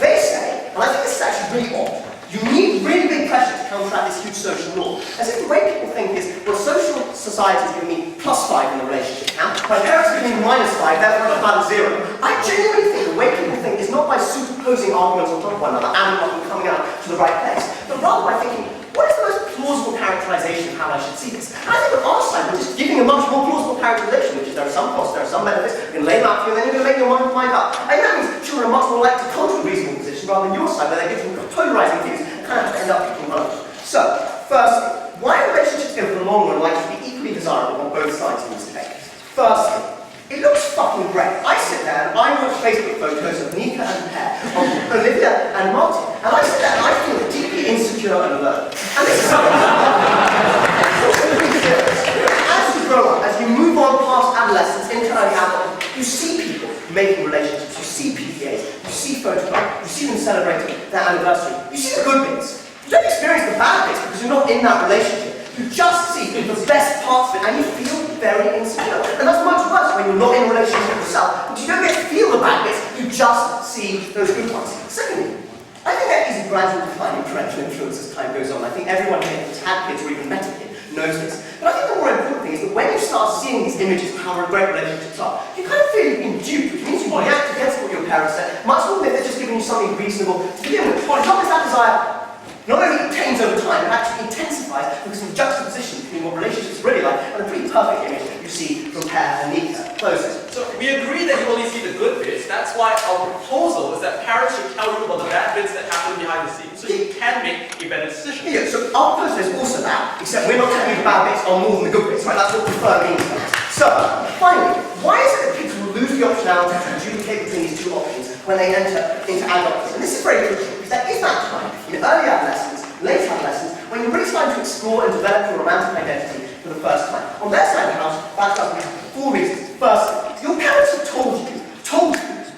they say, and I think this is actually really odd, you need really big pressure to counteract this huge social norm. As if the way people think is, well, social society is giving me +5 in the relationship count, my parents are giving me -5, therefore I'm about 0. I genuinely think the way people think is not by superposing arguments on top of one another and coming out to the right place, but rather by thinking, what is the most plausible characterization of how I should see this? And I think on our side, we're just giving a much more plausible characterization, which is there are some costs, there are some benefits, you can lay them out for you, and then you're going to make your mind up. I think that means children are much more likely to come to a reasonable position rather than your side, where they give them polarizing views and kind of end up picking one of them. So, firstly, why are relationships over the long run likely to be equally desirable on both sides in this debate? Firstly, it looks fucking great. I sit there and I watch Facebook photos of Nika and Per, of Olivia and Martin, and I sit there and I feel deeply insecure and alone. And this is something as you grow up, as you move on past adolescence into early adulthood, you see people making relationships, you see PDAs, you see photographs, you see them celebrating their anniversary, you see the good bits. You don't experience the bad bits because you're not in that relationship. You just see the best parts of it and you feel very insecure. And that's much worse when you're not in a relationship with yourself, because you don't get to feel the bad bits, you just see those good ones. Secondly, I think there is a gradual decline in parental influence as time goes on. I think everyone here who's had kids or even met a kid knows this. But I think the more important thing is that when you start seeing these images of how great relationships are, you kind of feel you've been duped, which means you react against what your parents said, much more than if they're just giving you something reasonable to begin with. As long as that desire not only attains over time, it actually intensifies because of the juxtaposition between what relationships are really like and a pretty perfect image you see from Per and Nika. Closes. So we agree that you only see the good bits. That's why our proposal is that parents should tell you about the bad bits that happen behind the scenes, so you can make a better decision. Yeah, so our proposal is also that, except we're not telling you the bad bits are more than the good bits, right? That's what prefer means. So, finally, why is it that kids will lose the optionality to adjudicate between these two options when they enter into adulthood? And this is very crucial, because there is that time in early adolescence, late adolescence, when you're really starting to explore and develop your romantic identity for the first time. On their side of the house, that does 4 reasons. Firstly, your parents have told you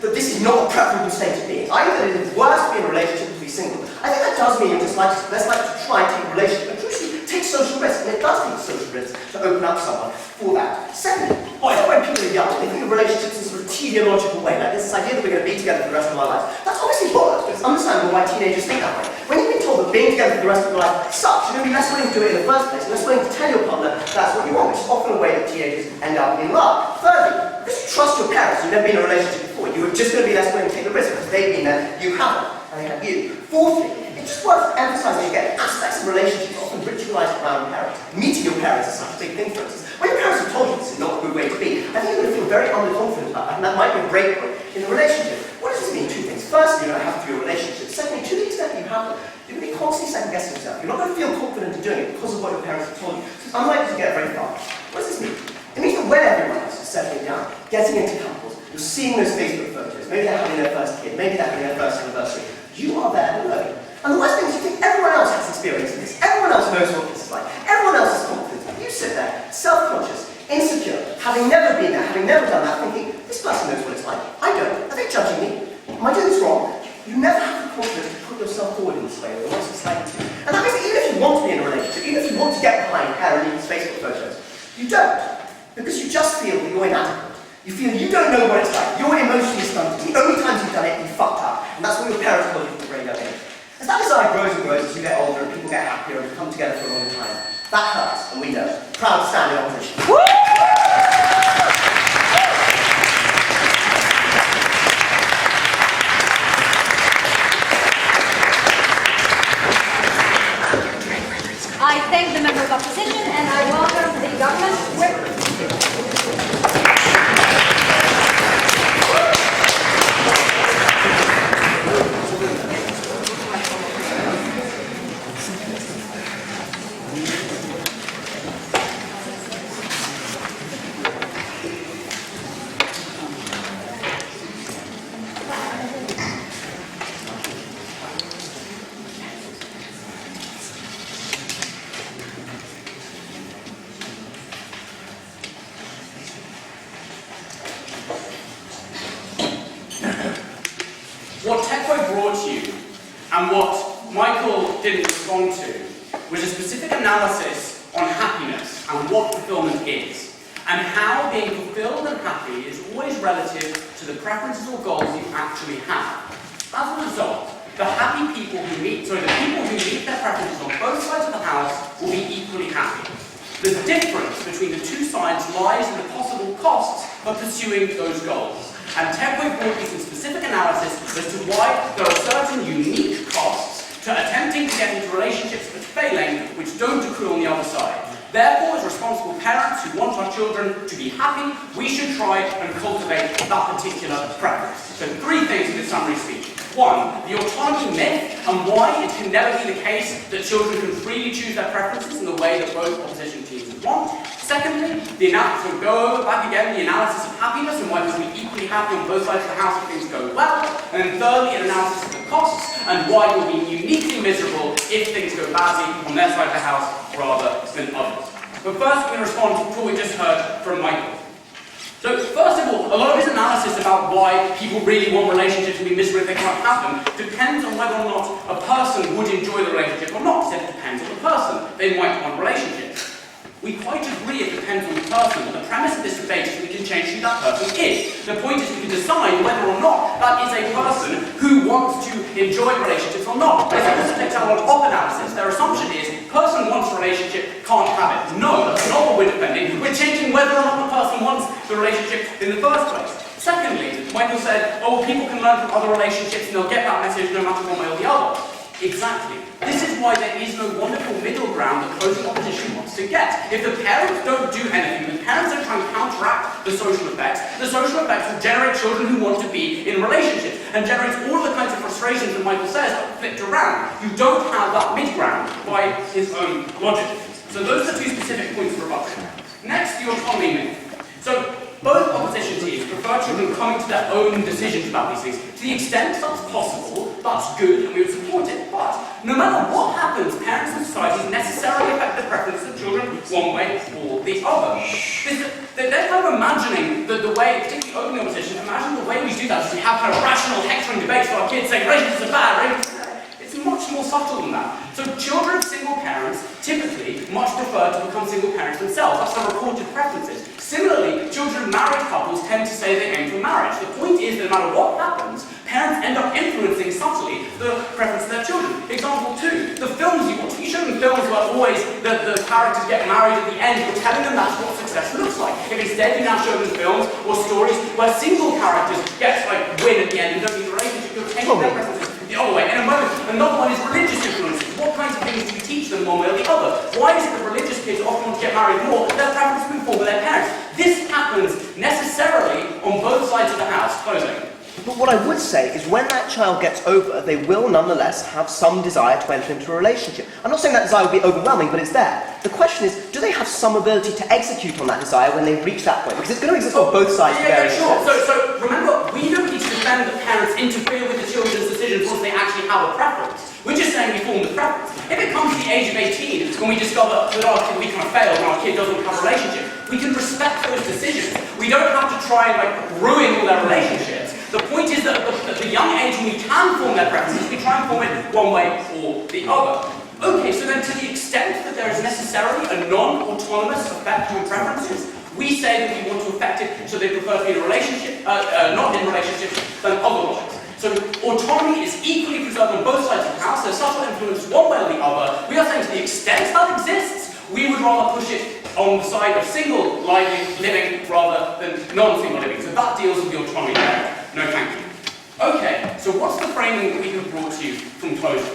that this is not a preferable state of being. I think that it is worse to be in a relationship than to be single. I think that does mean you're just less likely to try and take a relationship and crucially take social risks, and it does take social risks to open up someone for that. Secondly, I think when people are young, they think of relationships in a sort of teleological way, like this idea that we're going to be together for the rest of our lives. That's obviously bollocks. It's understandable why teenagers think that way. When you've been told that being together for the rest of your life sucks, you're going to be less willing to do it in the first place, and less willing to tell your partner that's what you want, which is often a way that teenagers end up in love. Thirdly, because you trust your parents, you've never been in a relationship before, you're just going to be less willing to take the risk because they've been there, you haven't, and they have you. Fourthly, it's just worth emphasising again, aspects of relationships often ritualised around parents. Meeting your parents is such a big thing for us. When your parents have told you this is not a good way to be, I think you're going to feel very underconfident about that, and that might be a breakpoint in the relationship. What does this mean? Two things. Firstly, you don't have to be a relationship. Secondly, to the extent that you have them, you're going to be constantly second-guessing yourself. You're not going to feel confident in doing it because of what your parents have told you. So it's unlikely to get very far. What does this mean? It means that when everyone else is settling down, getting into couples, you're seeing those Facebook photos, maybe they're having their first kid, maybe they're having their first anniversary, you are there alone. And the worst thing is you think everyone else has experience in this, everyone else knows what this is like, everyone else is confident. You sit there, self-conscious, insecure, having never been there, having never done that, thinking, this person knows what it's like. I don't. Are they judging me? Am I doing this wrong? You never have the confidence to put yourself forward in this way, or else it's like to. And that means that even if you want to be in a relationship, even if you want to get behind Karen Egan's Facebook photos, you don't. Because you just feel that you're inadequate. You feel you don't know what it's like. You're emotionally stunted. The only times you've done it, you fucked up. And that's what your parents told you from a very young age. As that desire grows and grows as you get older and people get happier and come together for a long time, that hurts, and we know. Proud to stand in opposition. I thank the member of opposition and I welcome the government whip. What Tekwe brought you, and what Michael didn't respond to, was a specific analysis on happiness and what fulfillment is, and how being fulfilled and happy is always relative to the preferences or goals you actually have. As a result, the people who meet their preferences on both sides of the house will be equally happy. The difference between the two sides lies in the possible costs of pursuing those goals. And Tekwe brought you some specific analysis as to why there are certain unique costs to attempting to get into relationships but failing, which don't accrue on the other side. Therefore, as responsible parents who want our children to be happy, we should try and cultivate that particular preference. So 3 things in this summary speech. 1, the autonomy myth and why it can never be the case that children can freely choose their preferences in the way that both opposition teams want. Secondly, so go over back again the analysis of happiness and why we will be equally happy on both sides of the house if things go well. And then thirdly, an analysis of the costs and why we'll be uniquely miserable if things go badly on their side of the house rather than others. But first, we're going to respond to what we just heard from Michael. So, first of all, a lot of his analysis about why people really want relationships to be miserable if they can't have them depends on whether or not a person would enjoy the relationship or not. He said it depends on the person. They might want relationships. We quite agree it depends on the person, but the premise of this debate is that we can change who that person is. The point is we can decide whether or not that is a person who wants to enjoy relationships or not. But if it also takes out on op analysis, their assumption is person wants a relationship, can't have it. No, that's not what we're defending. We're changing whether or not the person wants the relationship in the first place. Secondly, Michael said, oh, people can learn from other relationships and they'll get that message no matter one way or the other. Exactly. This is why there is no wonderful middle ground that closing opposition wants to get. If the parents don't do anything, the parents don't try and counteract the social effects will generate children who want to be in relationships and generates all of the kinds of frustrations that Michael says are flipped around. You don't have that mid-ground by his own logic. So those are 2 specific points of rebuttal. Next, the autonomy myth. So both opposition teams prefer children coming to their own decisions about these things. To the extent that's possible, that's good, and we would support it. But no matter what happens, parents and societies necessarily affect the preferences of children one way or the other. They're kind of imagining the way, particularly open opposition, imagine the way we do that is we have kind of rational, hectoring debates with our kids saying relationships are bad, relationships are bad. It's much more subtle than that. So children of single parents typically much prefer to become single parents themselves. That's their reported preferences. Similarly, children of married couples tend to say they aim for marriage. The point is that no matter what happens, parents end up influencing subtly the preference of their children. Example 2, the films you watch. You show them films where always the characters get married at the end. You're telling them that's what success looks like. If instead you now show them films or stories where single characters get win at the end and don't need a relationship, you're taking their preferences the other way. And a moment, another one is religious influences. What kinds of things do you teach them one way or the other? Why is it that religious kids often want to get married more? Their preference is informed by their parents. This happens necessarily on both sides of the house. Closing. But what I would say is when that child gets over, they will nonetheless have some desire to enter into a relationship. I'm not saying that desire will be overwhelming, but it's there. The question is, do they have some ability to execute on that desire when they reach that point? Because it's going to exist on both sides of Yeah, various sure. extents. So remember, we don't need to defend that parents interfere with the children's decisions once they actually have a preference. We're just saying we form the preference. If it comes to the age of 18, when we discover that our kid, we kind of failed and our kid doesn't have a relationship, we can respect those decisions. We don't have to try and ruin all their relationships. The point is that at the young age when we can form their preferences, we try and form it one way or the other. Okay, so then to the extent that there is necessarily a non-autonomous effect on preferences, we say that we want to affect it so they prefer to be in a relationship, not in relationships than otherwise. So autonomy is equally preserved on both sides of the house. There's subtle influence one way or the other. We are saying to the extent that exists, we would rather push it on the side of single living rather than non-single living. So that deals with the autonomy there. No thank you. Okay, so what's the framing that we have brought to you from closure?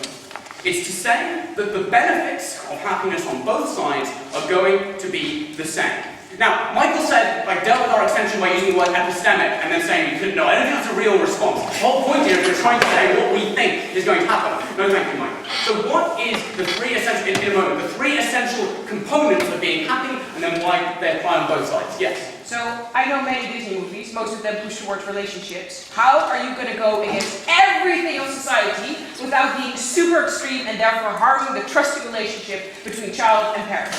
It's to say that the benefits of happiness on both sides are going to be the same. Now, Michael said, dealt with our extension by using the word epistemic and then saying we couldn't know. I don't think that's a real response. The whole point here is we're trying to say what we think is going to happen. No, thank you, Michael. So what is the three essential, in a moment, the three essential components of being happy and then why they apply on both sides? Yes? So, I know many Disney movies, most of them push towards relationships. How are you going to go against everything of society without being super extreme and therefore harming the trusting relationship between child and parent?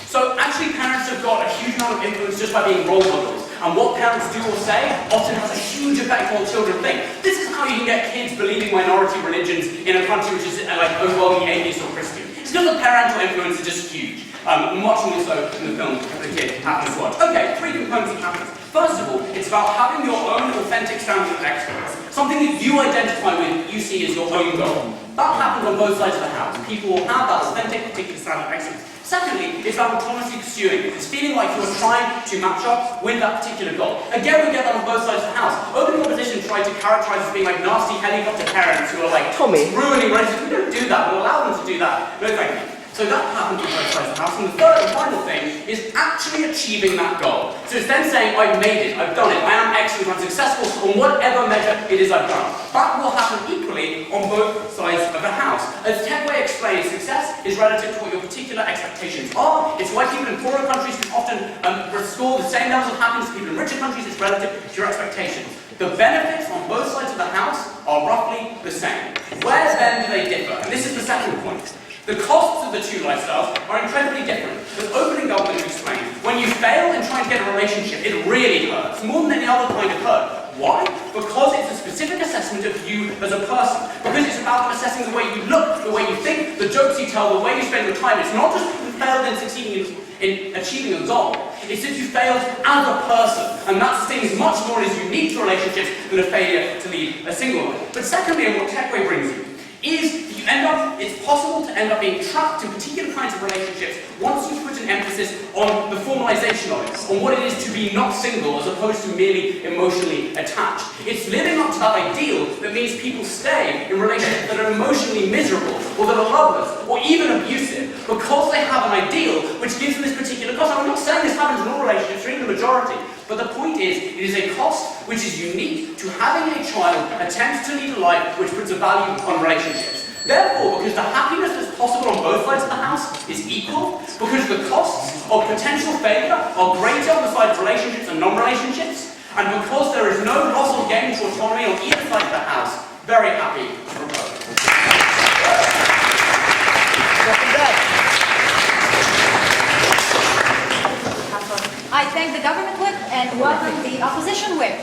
So actually parents have got a huge amount of influence just by being role models. And what parents do or say often has a huge effect on what children think. This is how you can get kids believing minority religions in a country which is overwhelmingly atheist or Christian. It's because the parental influence is just huge. Much more so in the film The Kid Happens to Watch. Okay, three components of happiness. First of all, it's about having your own authentic standard of excellence. Something that you identify with, you see as your own goal. That happens on both sides of the house. People will have that authentic, particular standard of excellence. Secondly, it's about autonomously pursuing it. It's feeling like you're trying to match up with that particular goal. Again, we get that on both sides of the house. Open opposition tried to characterize as being nasty helicopter parents who are Tommy, ruining relationships. We don't do that. We'll allow them to do that. No, thank you. So that happens on both sides of the house. And the third and final thing is actually achieving that goal. So it's then saying, I've made it, I've done it, I am excellent, I'm successful on whatever measure it is I've done. That will happen equally on both sides of the house. As Tegway explains, success is relative to what your particular expectations are. It's why people in poorer countries can often score the same levels of happiness as people in richer countries. It's relative to your expectations. The benefits on both sides of the house are roughly the same. Where then do they differ? And this is the second point. The costs of the two lifestyles are incredibly different. As opening government explained, when you fail in trying to get a relationship, it really hurts, more than any other kind of hurt. Why? Because it's a specific assessment of you as a person. Because it's about assessing the way you look, the way you think, the jokes you tell, the way you spend your time. It's not just that you failed in succeeding in achieving a goal. It's that you failed as a person. And that stings much more as unique to relationships than a failure to lead a single one. But secondly, and what Tegway brings you, is it's possible to end up being trapped in particular kinds of relationships once you put an emphasis on the formalization of it, on what it is to be not single as opposed to merely emotionally attached. It's living up to that ideal that means people stay in relationships that are emotionally miserable, or that are loveless, or even abusive, because they have an ideal which gives them this particular cost. And I'm not saying this happens in all relationships, or even the majority, but the point is, it is a cost which is unique to having a child attempt to lead a life which puts a value on relationships. Therefore, because the happiness that's possible on both sides of the house is equal, because the costs of potential failure are greater on the side of relationships and non-relationships, and because there is no loss or gain to autonomy on either side of the house, very happy to propose. thank the government whip and welcome the opposition whip.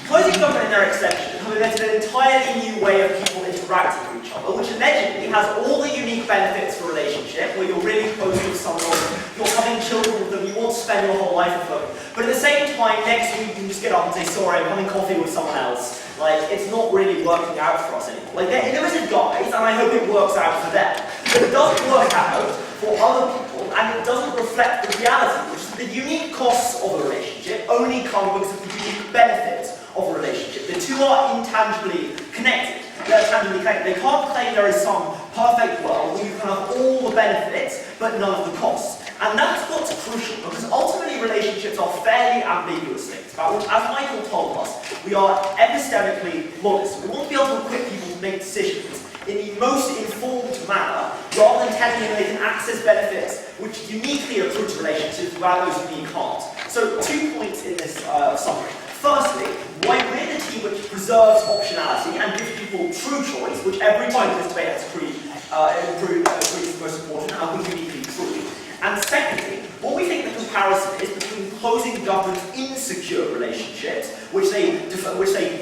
Closing government in their exception have invented an entirely new way of people interacting with each other, which allegedly has all the unique benefits for a relationship, where you're really close with someone, you're having children with them, you want to spend your whole life with them. But at the same time, next week you can just get up and say, sorry, I'm having coffee with someone else. Like, it's not really working out for us anymore. Like, they're innocent guys, and I hope it works out for them. But it doesn't work out for other people, and it doesn't reflect the reality, which is the unique costs of a relationship only come because of the unique benefits of a relationship. The two are intangibly connected. They're tangibly connected. They can't claim there is some perfect world where you can have all the benefits but none of the costs. And that's what's crucial, because ultimately relationships are fairly ambiguous things, about which, as Michael told us, we are epistemically modest. We want to be able to equip people to make decisions in the most informed manner, rather than telling them they can access benefits which uniquely accrue to relationships without those who can't. So 2 points in this summary. Firstly, why we're the team which preserves optionality and gives people true choice, which every time this debate has agreed is the most important, and we uniquely true. And secondly, what we think the comparison is between closing government insecure relationships, which they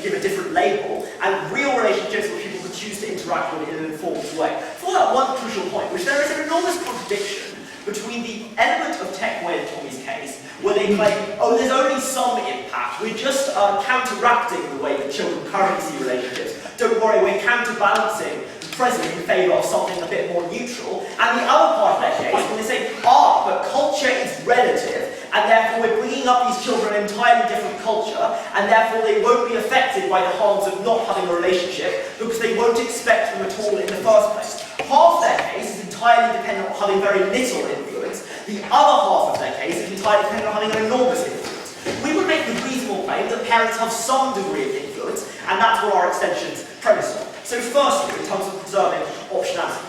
give a different label, and real relationships which people could choose to interact with in an informed way. For that one crucial point, which there is an enormous contradiction between the element of Techway and Tommy's case, where they claim, oh, there's only some impact, we're just counteracting the way that children currently see relationships. Don't worry, we're counterbalancing the present in favour of something a bit more neutral. And the other part of their case, when they say, but culture is relative, and therefore we're bringing up these children in an entirely different culture, and therefore they won't be affected by the harms of not having a relationship, because they won't expect them at all in the first place. Half their case is entirely dependent on having very little influence. The other half of their case is entirely dependent on having an enormous influence. We would make the reasonable claim that parents have some degree of influence, and that's what our extensions premise on. So firstly, in terms of preserving optionality,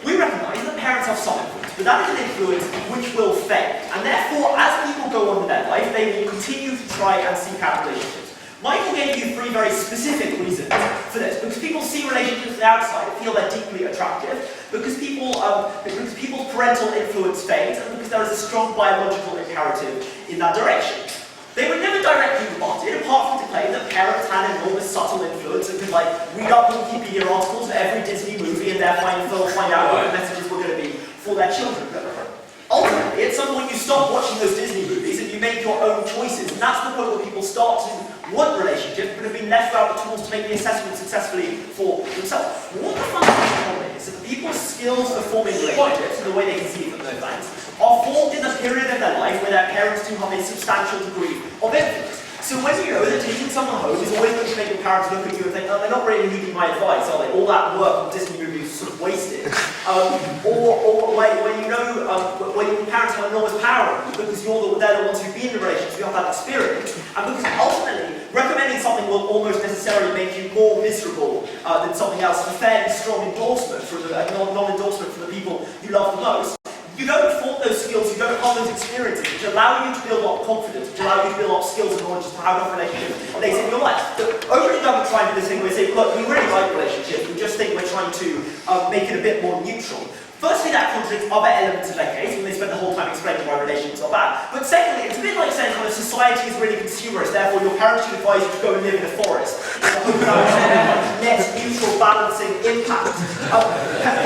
we recognise that parents have some influence, but that is an influence which will fade, and therefore, as people go on with their life, they will continue to try and seek out relationships. Michael gave you 3 very specific reasons for this, because people see relationships from the outside and feel they're deeply attractive, because people's parental influence fades, and because there is a strong biological imperative in that direction. They were never directly rebutted, apart from to claim that parents had enormous subtle influence and could read up Wikipedia articles of every Disney movie and therefore find out what the messages were going to be for their children. Ultimately, at some point you stop watching those Disney movies and you make your own choices, and that's the point where people start to want relationships but have been left without the tools to make the assessment successfully for themselves. What the fundamental problem is that people's skills for forming relationships and the way they conceive of no thanks are formed in the period of their life where their parents do have a substantial degree of influence. So when you know that taking someone home is always going to make your parents look at you and think, oh, they're not really needing my advice, are they? All that work on Disney movies is sort of wasted. Or when you know, when your parents have enormous power because they're the ones who've been in the relationship, you have that experience, and because ultimately recommending something will almost necessarily make you more miserable than something else. It's a fairly strong endorsement from non-endorsement from the people you love the most. You don't form those skills, you don't have those experiences, which allow you to build up confidence, which allow you to build up skills and knowledge to how to have relationships later in your life. But overly government trying to do this thing where they say, look, we really like relationships, we just think we're trying to make it a bit more neutral. Firstly, that contradicts other elements of their case when they spend the whole time explaining why relationships are bad. But secondly, it's a bit like saying kind of society is really consumerist, therefore your parents should advise you to go and live in a forest. Net neutral balancing impact.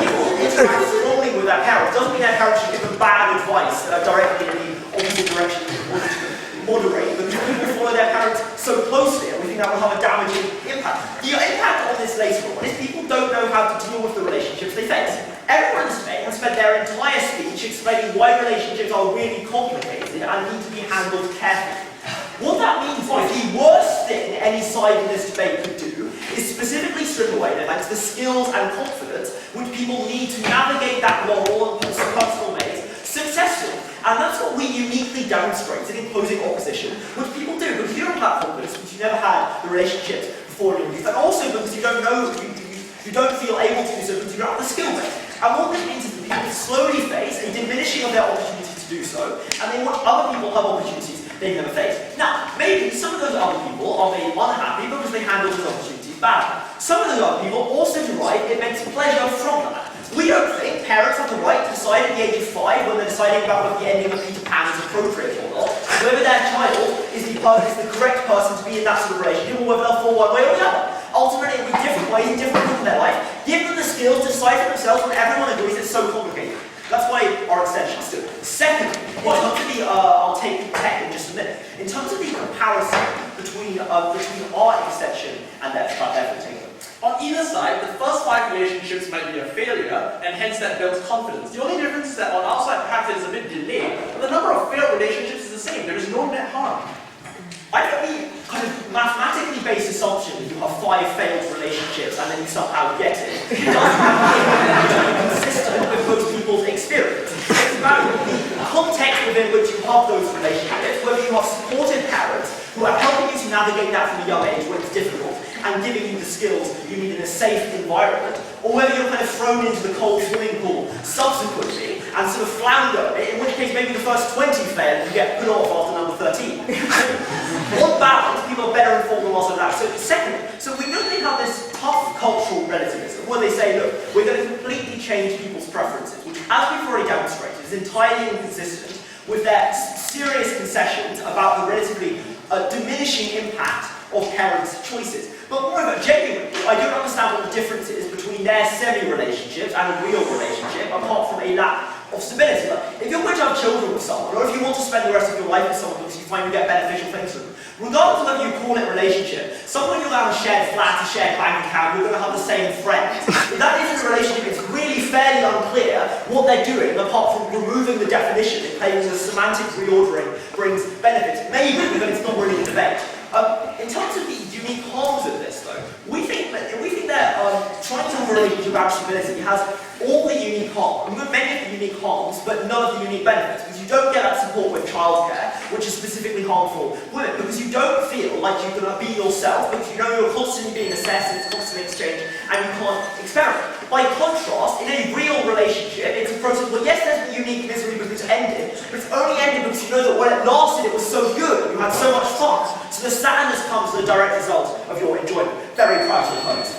People interact strongly with their parents. Doesn't mean their parents should give them bad advice directly in the opposite direction or to moderate, because people follow their parents so closely and we think that will have a damaging impact. The impact on this later on is people don't know how to deal with the relationships they face. Everyone in Spain has spent their entire speech explaining why relationships are really complicated and need to be handled carefully. What that means is the worst thing any side in this debate could do is specifically strip away the skills and confidence which people need to navigate that moral and personal maze successfully. And that's what we uniquely demonstrated in closing opposition, which people do, because you don't have that confidence, because you never had the relationships before in your youth, and also because you don't know, you don't feel able to do so because you don't have the skill base. And what this means is that people slowly face a diminishing of their opportunity to do so, and they watch other people have opportunities they never faced. Now, maybe some of those other people are made unhappy because they handled those opportunities bad. Some of the young people also derive immense pleasure from that. We don't think parents have the right to decide at the age of 5 when they're deciding about whether the ending of Peter Pan is appropriate or not, whether their child is the correct person to be in that sort of relationship, or whether they'll fall one way or the other. Ultimately, it'll be different ways in different people in their life. Give them the skills to decide for themselves when everyone agrees it's so complicated. That's why our extensions do. Secondly, in terms of the, I'll take tech in just a minute. In terms of the comparison between our extension and their takeover. On either side, the first 5 relationships might be a failure, and hence that builds confidence. The only difference is that on our side, perhaps it is a bit delayed, but the number of failed relationships is the same. There is no net harm. I think the kind of mathematically based assumption that you have 5 failed relationships and then you somehow get it doesn't be consistent with most people's experience. It's about the context within which you have those relationships, whether you have supportive parents who are helping you to navigate that from a young age when it's difficult and giving you the skills you need in a safe environment, or whether you're kind of thrown into the cold swimming pool subsequently and sort of flounder, in which case maybe the first 20 fail and you get put off after number 13. On balance, people are better informed than us of that. So secondly, so we really have this tough cultural relativism where they say, look, we're going to completely change people's preferences, which, as we've already demonstrated, is entirely inconsistent with their serious concessions about the relatively diminishing impact of parents' choices. But moreover, genuinely, I don't understand what the difference is between their semi-relationships and a real relationship, apart from a lack of stability. Like, if you're going to have children with someone, or if you want to spend the rest of your life with someone because you find you get beneficial things from them, regardless of whether you call it relationship, someone you'll have a shared flat, a shared bank account, you're going to have the same friends. If that isn't a relationship, it's really fairly unclear what they're doing, apart from removing the definition and claiming the semantic reordering brings benefits. Maybe, but it's not really a debate. In terms of the unique harms of this, though, we think that trying to have a relationship about stability has all the unique harms, many of the unique harms, but none of the unique benefits, because you don't get that support with childcare, which is specifically harmful women, because you don't feel like you can be yourself, because you know you're constantly being assessed and it's constantly exchanged, and you can't experiment. By contrast, in a real relationship, it's a process where, yes, there's the unique misery because it's ended, but it's only ended because you know that when it lasted, it was so good, you had so much fun. So the sadness comes as a direct result of your enjoyment. Very practical points.